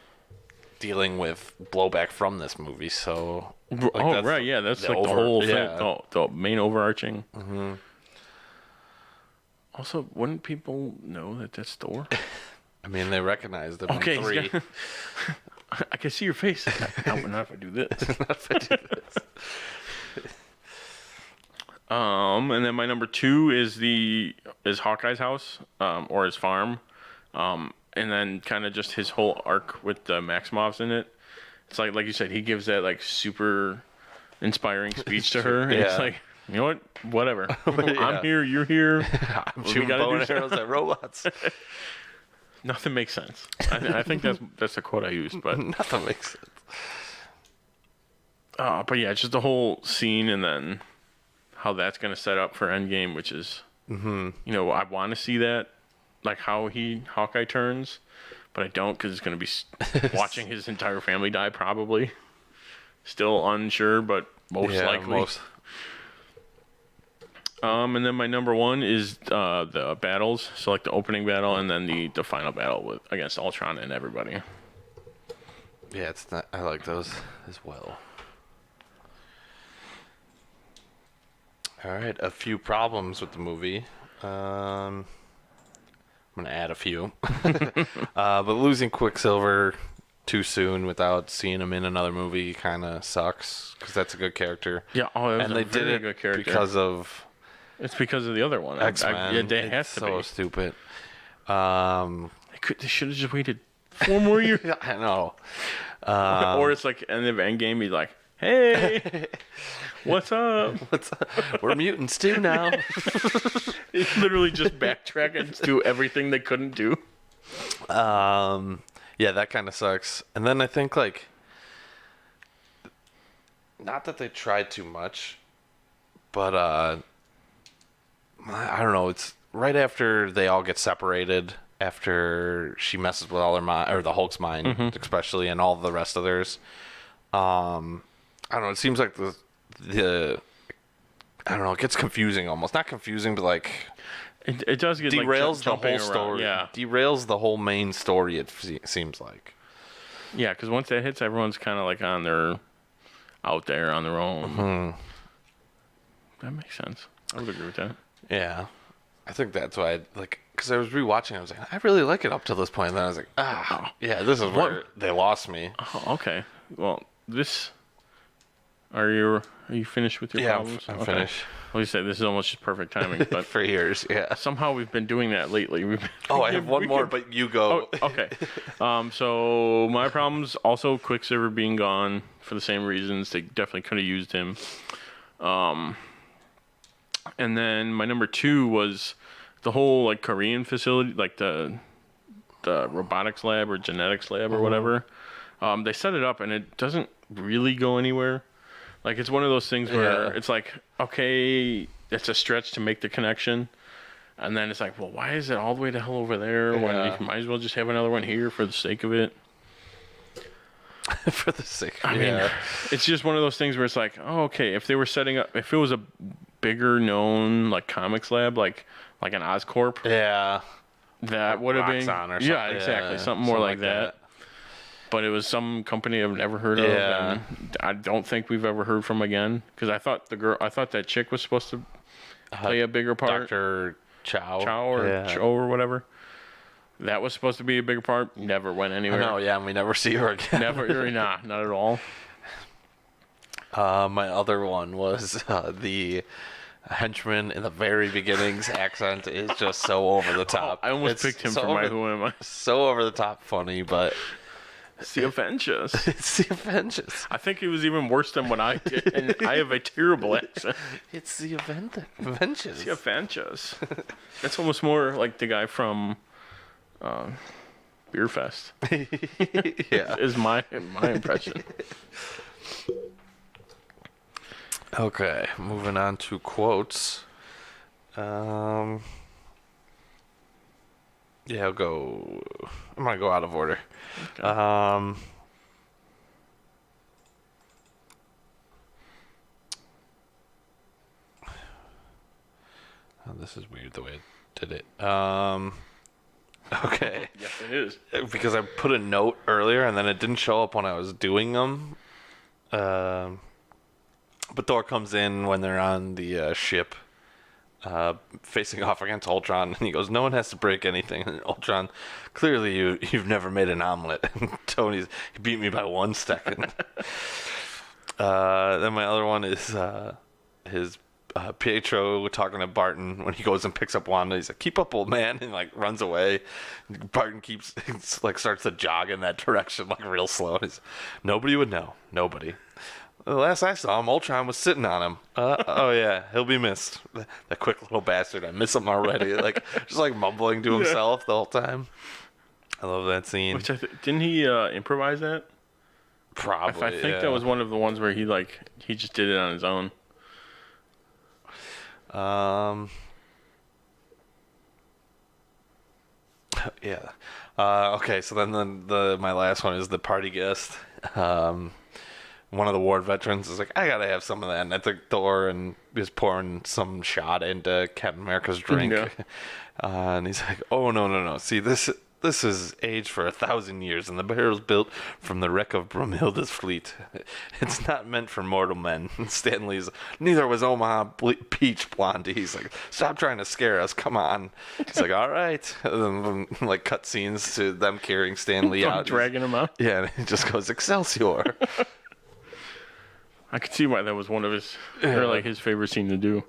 B: dealing with blowback from this movie, so like,
A: right, yeah, that's like the whole thing, the main overarching.
B: Mm-hmm.
A: Also, wouldn't people know that that's Thor?
B: I mean, they recognize them.
A: Okay,
B: in 3.
A: I can see your face. Not if I do this.
B: Not if I do this.
A: And then my number 2 is Hawkeye's house, or his farm, and then kind of just his whole arc with the Maximovs in it. It's like you said, he gives that like super inspiring speech to her, and it's like, you know what, whatever. I'm here, you're here.
B: I'm shooting bow and arrows at robots.
A: Nothing makes sense. I think that's the quote I used, but
B: nothing makes sense.
A: But yeah, it's just the whole scene, and then how that's going to set up for Endgame, which is, you know, I want to see that, like how Hawkeye turns, but I don't, because it's going to be watching his entire family die, probably. Still unsure, but most likely. And then my number 1 is the battles, so like the opening battle, and then the final battle against Ultron and everybody.
B: Yeah, I like those as well. All right, a few problems with the movie. I'm gonna add a few, but losing Quicksilver too soon without seeing him in another movie kind of sucks, because that's a good character.
A: Yeah,
B: and they did it
A: good character.
B: because of
A: the other one.
B: X-Men.
A: Yeah, they have to
B: so
A: be.
B: Stupid.
A: They should have just waited 4 more years.
B: I know.
A: Or it's like end of Endgame, he's like, hey, what's up?
B: We're mutants too now.
A: It's literally just backtracking to everything they couldn't do.
B: Yeah, that kind of sucks. And then I think, like, not that they tried too much, but I don't know. It's right after they all get separated, after she messes with all their mind, or the Hulk's mind, especially, and all the rest of theirs. I don't know. It seems like the I don't know. It gets confusing almost. Not confusing, but like
A: it does get
B: derails
A: like,
B: the whole story.
A: Yeah,
B: derails the whole main story. It seems like.
A: Yeah, because once that hits, everyone's kind of like out there on their own. That makes sense. I would agree with that.
B: Yeah, I think that's why because I was rewatching. I was like, I really like it up to this point. And then I was like, yeah, this is where they lost me.
A: Oh, okay. Well, are you finished with your problems?
B: I'm finished.
A: Well, you said this is almost just perfect timing, but
B: for years, yeah.
A: Somehow we've been doing that lately.
B: I have one more, but you go.
A: Oh, okay. So my problems also Quicksilver being gone for the same reasons. They definitely could have used him. And then my number 2 was the whole like Korean facility, like the robotics lab or genetics lab or whatever. They set it up and it doesn't really go anywhere. Like, it's one of those things where it's like, okay, it's a stretch to make the connection. And then it's like, well, why is it all the way the hell over there when you might as well just have another one here for the sake of it?
B: For the sake of
A: it. I mean, it's just one of those things where it's like, oh, okay, if they were setting up, if it was a bigger known, like, comics lab, like an Oscorp.
B: Yeah.
A: That would have been.
B: Or
A: yeah, exactly. Something more like that. But it was some company I've never heard of, and I don't think we've ever heard from again. Because I thought that chick was supposed to play a bigger part.
B: Dr. Chow
A: or whatever. That was supposed to be a bigger part. Never went anywhere.
B: No, yeah, and we never see her again.
A: Never, not at all.
B: My other one was the henchman in the very beginning's accent is just so over the top.
A: I almost picked him for my Who Am I?
B: So over the top funny, but
A: It's the Avengers.
B: it's the Avengers.
A: I think it was even worse than what I did, and I have a terrible accent.
B: It's the Avengers.
A: It's the Avengers. That's almost more like the guy from Beer Fest.
B: Yeah.
A: Is my impression.
B: Okay, moving on to quotes. Yeah, I'm gonna go out of order.
A: Okay.
B: Oh, this is weird the way I did it. Okay.
A: Yes, it is.
B: Because I put a note earlier and then it didn't show up when I was doing them. But Thor comes in when they're on the ship, facing off against Ultron, and he goes, "No one has to break anything." And Ultron, clearly you've never made an omelet. And Tony's, he beat me by 1 second. Then my other one is his Pietro talking to Barton when he goes and picks up Wanda. He's like, "Keep up, old man," and like runs away. Barton starts to jog in that direction like real slow. He's, "Nobody would know. Nobody." The last I saw him, Ultron was sitting on him. Oh yeah, he'll be missed. That quick little bastard. I miss him already. Like just like mumbling to himself the whole time. I love that scene.
A: Which didn't he improvise that?
B: Probably.
A: I think that was one of the ones where he just did it on his own.
B: Yeah. Okay, so then my last one is the party guest. One of the war veterans is like, "I gotta have some of that," and I think Thor and is pouring some shot into Captain America's drink.
A: Yeah.
B: And he's like, "Oh no! See, this is aged for 1,000 years, and the barrel's built from the wreck of Brumhilde's fleet. It's not meant for mortal men." And Stanley's, "Neither was Omaha Peach Blondie." He's like, "Stop trying to scare us, come on." He's like, "All right." And then like cut scenes to them carrying Stanley out,
A: dragging him out.
B: Yeah, and he just goes, "Excelsior."
A: I could see why that was one of his, or like his favorite scene to do,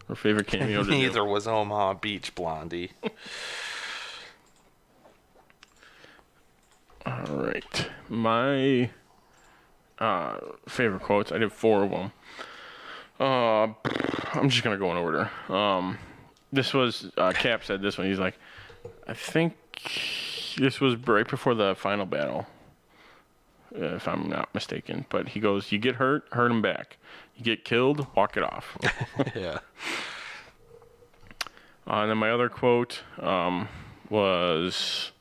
A: or favorite cameo to do.
B: Neither was Omaha Beach Blondie.
A: All right, my favorite quotes. I did 4 of them. I'm just gonna go in order. This was Cap said this one. He's like, I think this was right before the final battle, if I'm not mistaken. But he goes, "You get hurt him back. You get killed, walk it off."
B: Yeah.
A: And then my other quote was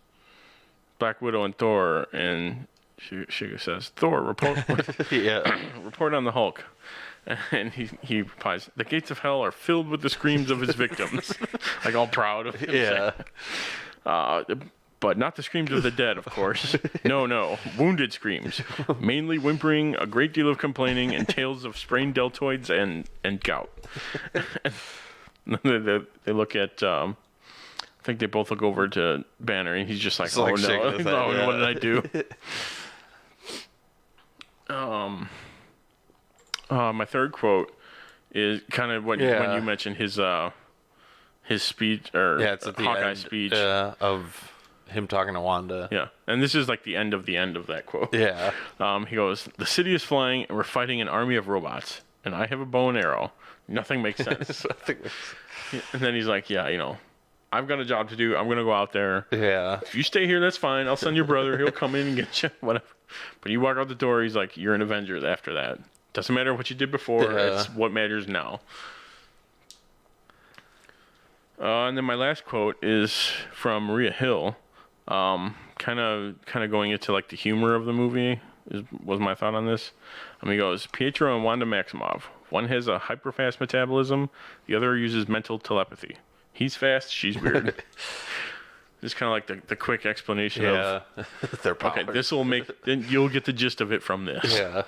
A: Black Widow and Thor, and she says, "Thor, report."
B: Yeah.
A: "Report on the Hulk." And he replies, "The gates of hell are filled with the screams of his victims." Like all proud of him.
B: Yeah.
A: But not the screams of the dead, of course. No. Wounded screams. Mainly whimpering, a great deal of complaining, and tales of sprained deltoids and gout. They look at, I think they both look over to Banner, and he's just like, "Oh,
B: like
A: no.
B: his head,
A: What did I do?" My third quote is kind of when you mentioned his speech, or
B: it's at the
A: Hawkeye's
B: end,
A: speech.
B: of him talking to Wanda.
A: Yeah, and this is like the end of that quote.
B: Yeah.
A: He goes, "The city is flying, and we're fighting an army of robots, and I have a bow and arrow. Nothing makes sense." And then he's like, "Yeah, I've got a job to do. I'm gonna go out there.
B: Yeah.
A: If you stay here, that's fine. I'll send your brother. He'll come in and get you, whatever. But you walk out the door, he's like, you're an Avenger after that. Doesn't matter what you did before.
B: Yeah.
A: It's what matters now." And then my last quote is from Maria Hill. Kind of going into like the humor of the movie was my thought on this. He goes, "Pietro and Wanda Maximoff. One has a hyper-fast metabolism. The other uses mental telepathy. He's fast, she's weird." Just kind of like the quick explanation of
B: their powers.
A: Okay, this will make, then you'll get the gist of it from this.
B: Yeah.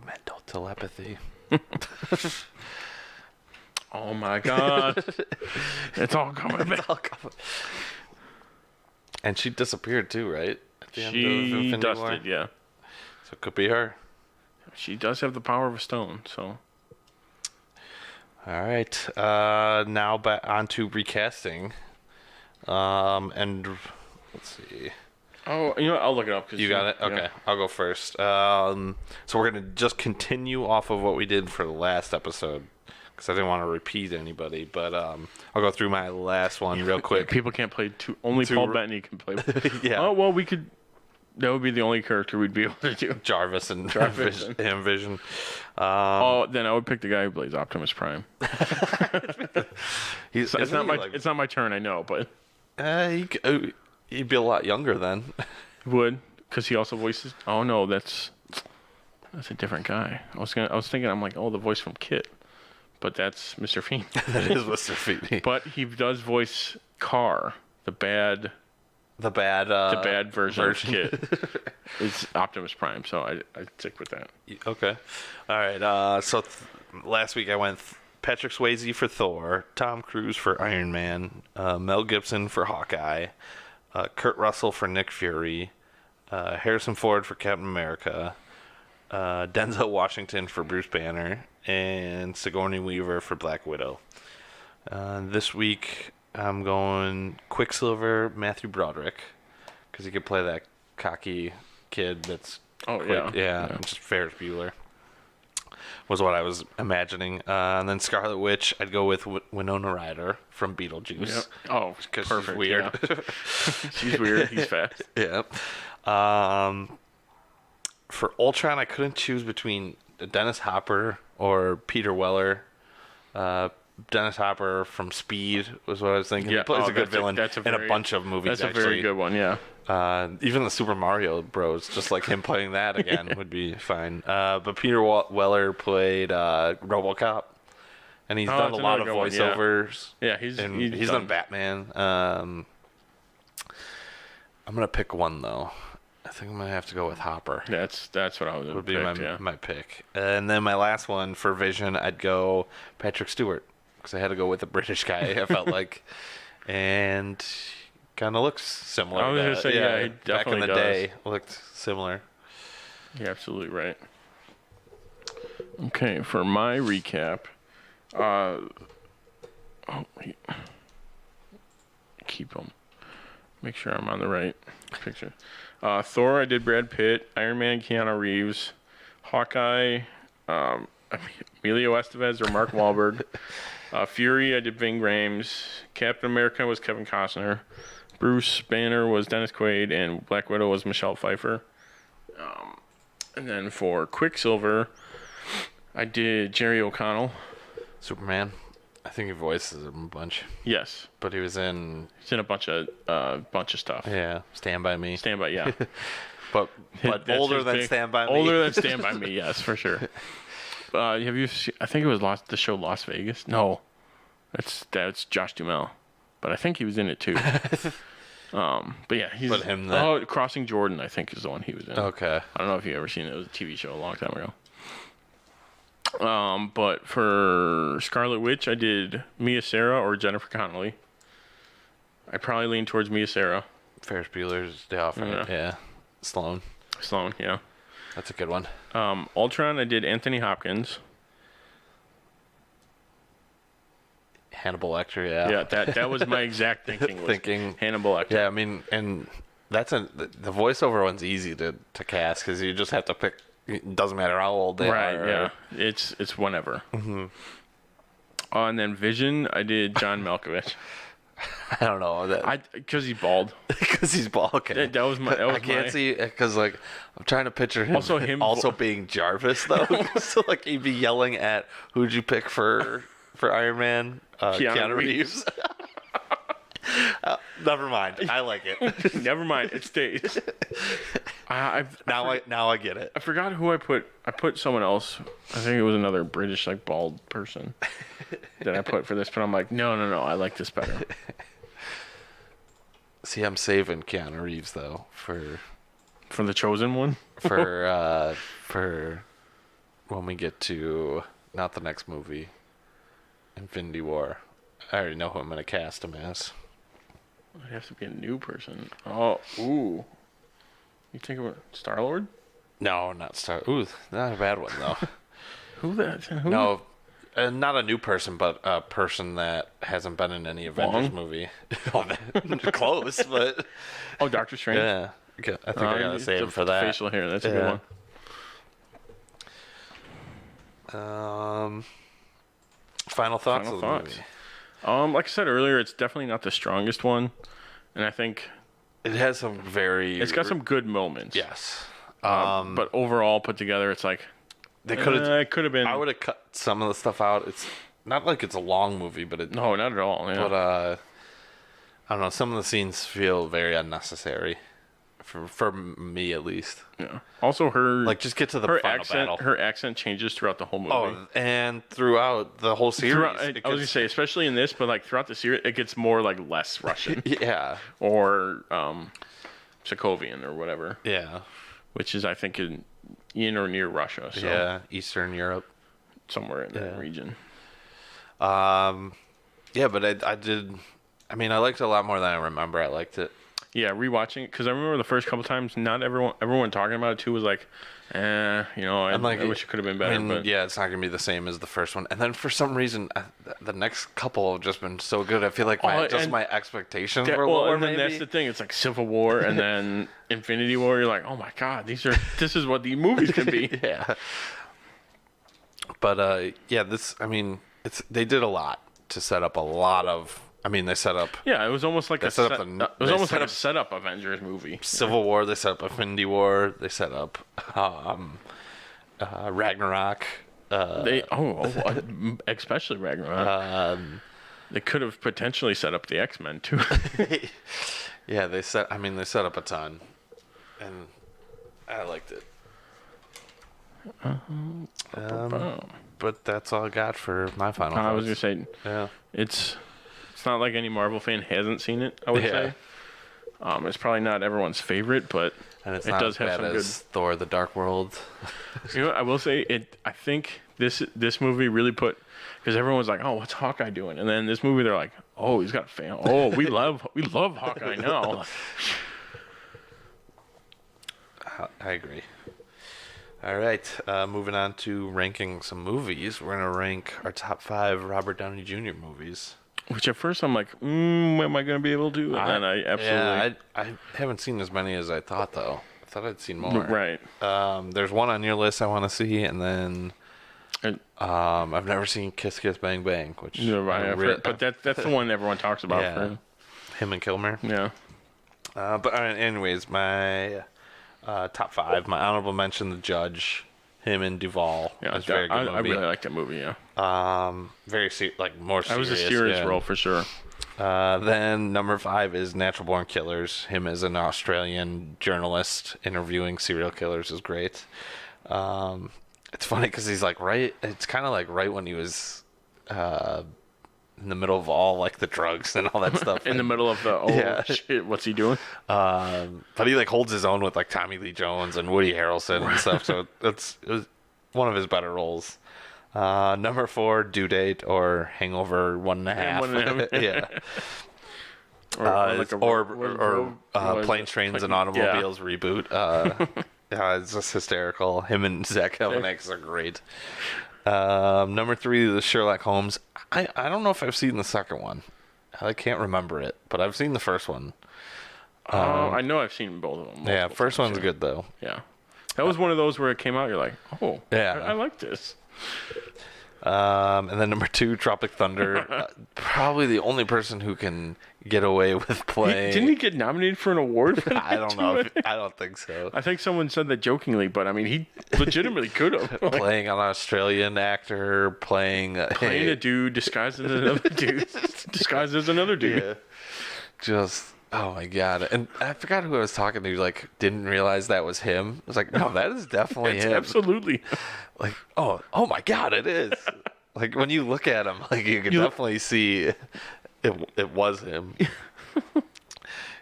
B: Mental telepathy.
A: Oh my God. It's all coming back.
B: And she disappeared too, right? At the
A: She
B: end of Infinity
A: dusted,
B: War?
A: yeah.
B: So it could be her.
A: She does have the power of a stone, so.
B: All right. Now back on to recasting. And let's see.
A: Oh, you know what? I'll look it up.
B: You got it? Okay.
A: Yeah.
B: I'll go first. So we're going to just continue off of what we did for the last episode. Because I didn't want to repeat anybody. But I'll go through my last one real quick.
A: People can't play two. Only Paul Bettany can play.
B: Yeah.
A: Oh, well, we could. That would be the only character we'd be able to do.
B: Jarvis and
A: Jarvis
B: Vision.
A: Then I would pick the guy who plays Optimus Prime. It's not my turn, I know, but
B: he'd be a lot younger then.
A: would, because he also voices. Oh no, that's a different guy. I was thinking, I'm like, oh, the voice from Kit, but that's Mr. Fiend.
B: That is Mr. Fiend.
A: But he does voice Carr, the bad version of Kit. It's Optimus Prime, so I stick with that.
B: Okay. All right. So last week I went Patrick Swayze for Thor, Tom Cruise for Iron Man, Mel Gibson for Hawkeye, Kurt Russell for Nick Fury, Harrison Ford for Captain America, Denzel Washington for Bruce Banner, and Sigourney Weaver for Black Widow. This week I'm going Quicksilver, Matthew Broderick, because he could play that cocky kid that's just Ferris Bueller was what I was imagining. And then Scarlet Witch, I'd go with Winona Ryder from Beetlejuice.
A: Yep. Oh,
B: because
A: perfect.
B: she's weird.
A: Yeah. She's weird. He's fast.
B: Yeah. For Ultron, I couldn't choose between Dennis Hopper or Peter Weller. Dennis Hopper from Speed was what I was thinking.
A: Yeah.
B: He plays a good villain in a bunch of movies.
A: That's a very good one, yeah.
B: Even the Super Mario Bros, just like him playing that again would be fine. But Peter Weller played RoboCop, and he's done a lot of voiceovers.
A: Yeah, he's
B: done Batman. I'm gonna pick one though. I think I'm gonna have to go with Hopper.
A: That's what I would
B: be
A: pick,
B: my pick. And then my last one for Vision, I'd go Patrick Stewart, because I had to go with a British guy. I felt like, and kind of looks similar.
A: I was gonna say, yeah, he
B: back in
A: definitely
B: the
A: does.
B: day looked similar.
A: You're absolutely right. Okay, for my recap, keep them. Make sure I'm on the right picture. Thor, I did Brad Pitt. Iron Man, Keanu Reeves. Hawkeye, Emilio Estevez or Mark Wahlberg. Fury, I did Ving Rhames. Captain America was Kevin Costner. Bruce Banner was Dennis Quaid, and Black Widow was Michelle Pfeiffer. And then for Quicksilver, I did Jerry O'Connell.
B: Superman. I think he voices him a bunch.
A: Yes,
B: but he's in
A: a bunch of stuff.
B: Yeah, Stand By Me.
A: Stand By, yeah.
B: but older than Stand By Me.
A: Older than Stand By Me, yes, for sure. Have you seen, I think it was the show Las Vegas? No, that's Josh Duhamel, but I think he was in it too. But yeah, he's Crossing Jordan, I think, is the one he was in.
B: Okay.
A: I don't know if you ever seen it. It was a TV show a long time ago. But for Scarlet Witch, I did Mia Sara or Jennifer Connelly. I probably lean towards Mia Sara.
B: Ferris Bueller's Day Off, right? Yeah. Sloan,
A: yeah.
B: That's a good one.
A: Ultron, I did Anthony Hopkins.
B: Hannibal Lecter, yeah.
A: Yeah, that was my exact thinking. Hannibal Lecter.
B: Yeah, I mean, and the voiceover one's easy to cast because you just have to pick. It doesn't matter how old they are.
A: Right, yeah. It's whenever.
B: Mm-hmm.
A: And then Vision, I did John Malkovich.
B: I don't know that
A: because he's bald.
B: Because he's bald. Okay.
A: That was my.
B: I can't see because I'm trying to picture him also being Jarvis though. So he'd be yelling at who'd you pick for Iron Man? Keanu Reeves. Never mind. I like it.
A: Never mind. It stays.
B: Now I get it.
A: I forgot who I put. I put someone else. I think it was another British bald person that I put for this. But I'm like, no. I like this better.
B: See, I'm saving Keanu Reeves though for
A: the chosen one.
B: for when we get to not the next movie, Infinity War. I already know who I'm gonna cast him as.
A: It has to be a new person. Oh, ooh. You think about Star-Lord?
B: No, not Star. Ooh, not a bad one though.
A: Who?
B: No, not a new person, but a person that hasn't been in any Avengers movie. Close, but
A: Doctor Strange.
B: yeah. I think I gotta save him for that.
A: Facial hair. That's a good
B: one. Final thoughts of the movie.
A: Like I said earlier, it's definitely not the strongest one, and I think
B: it has some
A: It's got some good moments.
B: Yes.
A: But overall, put together, it's like
B: they could have.
A: It could have been.
B: I would have cut some of the stuff out. It's not like it's a long movie, but
A: no, not at all. Yeah.
B: But I don't know. Some of the scenes feel very unnecessary, for me at least.
A: Yeah. Also,
B: just get to the final battle.
A: Her accent changes throughout the whole movie.
B: Oh, and throughout the whole series.
A: I was gonna say, especially in this, but like throughout the series, it gets more like less Russian.
B: Yeah.
A: Or Sokovian or whatever.
B: Yeah.
A: Which is, I think, in or near Russia. So
B: yeah, Eastern Europe,
A: somewhere in that region.
B: Yeah, but I did. I mean, I liked it a lot more than I remember. I liked it.
A: Yeah, rewatching it because I remember the first couple times. Not everyone talking about it too was like, I wish it could have been better. But
B: yeah, it's not gonna be the same as the first one. And then for some reason, the next couple have just been so good. I feel like my expectations were lower.
A: And then that's the thing. It's like Civil War and then Infinity War. You're like, oh my god, this is what the movies can be.
B: Yeah. But they did a lot to set up a lot of. I mean, they set up.
A: Yeah, it was almost like a setup Avengers movie.
B: Civil War. They set up Infinity War. They set up Ragnarok.
A: Especially Ragnarok. They could have potentially set up the X-Men too.
B: Yeah, they set up a ton, and I liked it. But that's all I got for my final thoughts.
A: I was gonna say,
B: yeah,
A: it's not like any Marvel fan hasn't seen it. I would say, it's probably not everyone's favorite, but
B: it
A: does have some good.
B: Thor: The Dark World.
A: You know, I will say it. I think this movie really put, because everyone's like, oh, what's Hawkeye doing? And then this movie, they're like, oh, he's got a fan. Oh, we love Hawkeye now.
B: I agree. All right, moving on to ranking some movies. We're going to rank our top 5 Robert Downey Jr. movies.
A: Which at first I'm like, am I going to be able to? And then I absolutely...
B: Yeah, I haven't seen as many as I thought, though. I thought I'd seen more.
A: Right.
B: There's one on your list I want to see, and then I've never seen Kiss Kiss Bang Bang, which...
A: but that's the one everyone talks about.
B: Yeah.
A: For him.
B: Him and Kilmer.
A: Yeah.
B: But anyways, my... top 5. My honorable mention, The Judge, him and Duvall.
A: Yeah,
B: was very good movie.
A: I really like that movie. Yeah.
B: Very more serious.
A: That was a serious role for sure.
B: Then number 5 is Natural Born Killers. Him as an Australian journalist interviewing serial killers is great. It's funny because he's like it's kind of like right when he was in the middle of all like the drugs and all that stuff.
A: In the middle of the shit, what's he doing?
B: But he like holds his own with like Tommy Lee Jones and Woody Harrelson and stuff. So it was one of his better roles. Number 4, Due Date or Hangover 1.5. Yeah. Or Planes, Trains, and Automobiles reboot. It's just hysterical. Him and Zach Galifianakis are great. Number 3, the Sherlock Holmes. I don't know if I've seen the second one. I can't remember it, but I've seen the first one.
A: I know I've seen both of them.
B: Yeah, first one's good though.
A: Yeah, that was one of those where it came out. You're like, oh, yeah, I like this.
B: And then number 2, Tropic Thunder. Probably the only person who can get away with playing.
A: Didn't he get nominated for an award for that?
B: I don't know. I don't think so.
A: I think someone said that jokingly, but I mean, he legitimately could have.
B: Playing an Australian actor, playing
A: a dude disguised as another dude. Disguised as another dude.
B: Yeah. Just... Oh my god! And I forgot who I was talking to. Like, didn't realize that was him. I was like, no, that is definitely him.
A: Absolutely.
B: Like, oh my god, it is. Like when you look at him, like you can definitely see it was him.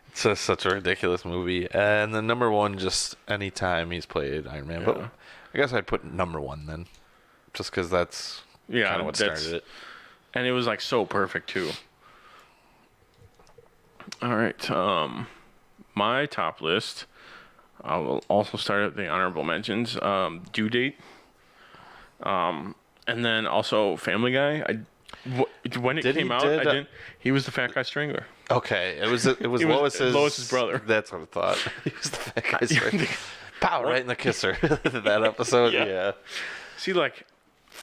B: It's just such a ridiculous movie. And the number 1, just anytime he's played Iron Man. Yeah. But I guess I'd put number 1 then, just because that's kind of what started it.
A: And it was like so perfect too. All right, my top list. I will also start at the honorable mentions. Due Date. And then also Family Guy. When it came out, I didn't. He was the fat guy strangler.
B: Okay, it was
A: Lois's brother.
B: That's what I thought. He was the fat guy strangler. Pow! Right in the kisser. That episode. Yeah.
A: See, like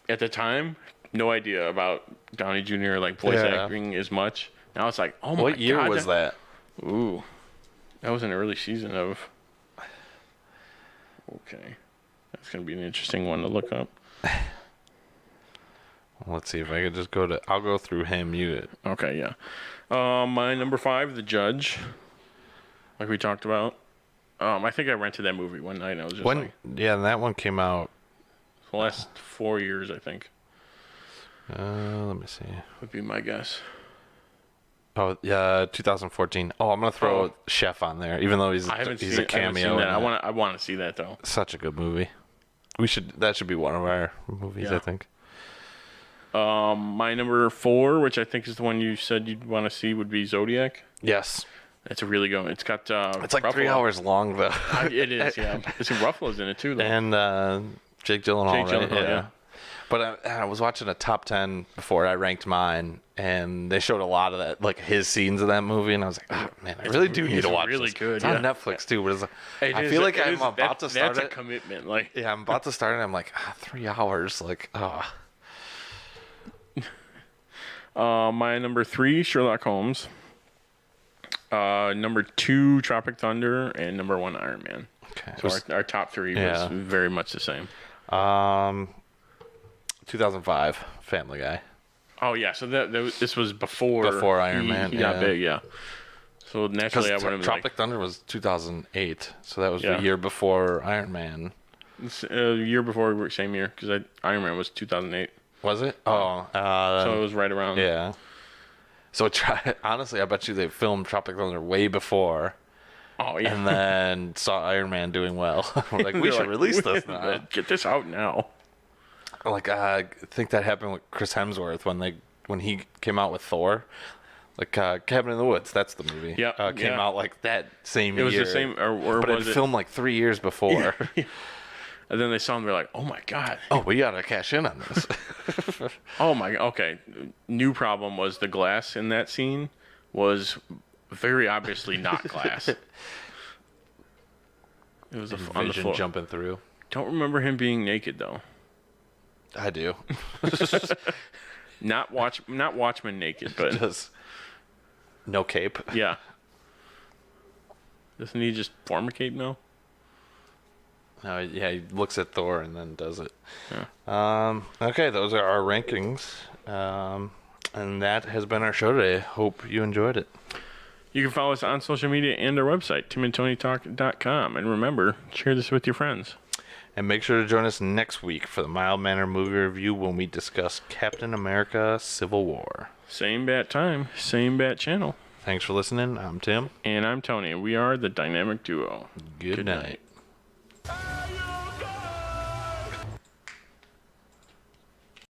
A: at the time, no idea about Downey Jr. like voice acting as much. Now it's like, oh my god.
B: What year was that?
A: Ooh, that was an early season of. Okay, that's gonna be an interesting one to look up.
B: Let's see if I could just go to. I'll go through him. You.
A: Okay, yeah. My number 5, The Judge. Like we talked about. I think I rented that movie one night. And I was just like,
B: yeah, and that one came out.
A: The last 4 years, I think.
B: Let me see.
A: Would be my guess.
B: Oh yeah, 2014. Oh, I'm gonna throw Chef on there, even though he's a cameo.
A: I want to see that though.
B: Such a good movie. That should be one of our movies, I think.
A: My number 4, which I think is the one you said you'd want to see, would be Zodiac.
B: Yes.
A: It's a really good one. It's got
B: it's like
A: Ruffalo.
B: 3 hours long though.
A: It is, yeah. It's Ruffalo's in it too, though.
B: And Jake Gyllenhaal, right? Yeah. But I was watching a top 10 before I ranked mine, and they showed a lot of that, like his scenes in that movie, and I was like, oh, man, I really do need to watch
A: really
B: this.
A: Good,
B: it's on Netflix too. But I feel like I'm about to start it.
A: That's a commitment. Like,
B: yeah, I'm about to start it. And I'm like, 3 hours. Like,
A: my number 3, Sherlock Holmes. Number 2, Tropic Thunder, and number 1, Iron Man. Okay. So our top 3 was very much the same.
B: 2005, Family Guy.
A: Oh yeah, so this was before
B: Iron Man.
A: He got big, yeah. So naturally, I would have
B: Tropic Thunder was 2008, so that was the year before Iron Man.
A: Year before, same year, because Iron Man was 2008.
B: Was it? Oh,
A: so it was right around.
B: Yeah. So honestly, I bet you they filmed Tropic Thunder way before.
A: Oh yeah.
B: And then saw Iron Man doing well. We're like, we should release this now.
A: Get this out now.
B: Like I think that happened with Chris Hemsworth when he came out with Thor, like Cabin in the Woods. That's the movie.
A: Yeah,
B: came out like that same
A: year.
B: It was
A: the same, or
B: but
A: was
B: it filmed like 3 years before.
A: Yeah. And then they saw him. They're like, "Oh my god!
B: Oh, we gotta cash in on this."
A: Oh my. Okay. New problem was the glass in that scene was very obviously not glass. It was on the floor.
B: Jumping through.
A: Don't remember him being naked though.
B: I do.
A: Not Watchmen naked, but
B: just no cape.
A: Yeah. Doesn't he just form a cape now?
B: No, yeah, he looks at Thor and then does it. Yeah. Okay, those are our rankings. And that has been our show today. Hope you enjoyed it.
A: You can follow us on social media and our website, timandtonytalk.com. And remember, share this with your friends.
B: And make sure to join us next week for the Mild Manner movie review when we discuss Captain America Civil War.
A: Same bat time, same bat channel.
B: Thanks for listening. I'm Tim.
A: And I'm Tony. We are the Dynamic Duo.
B: Good night.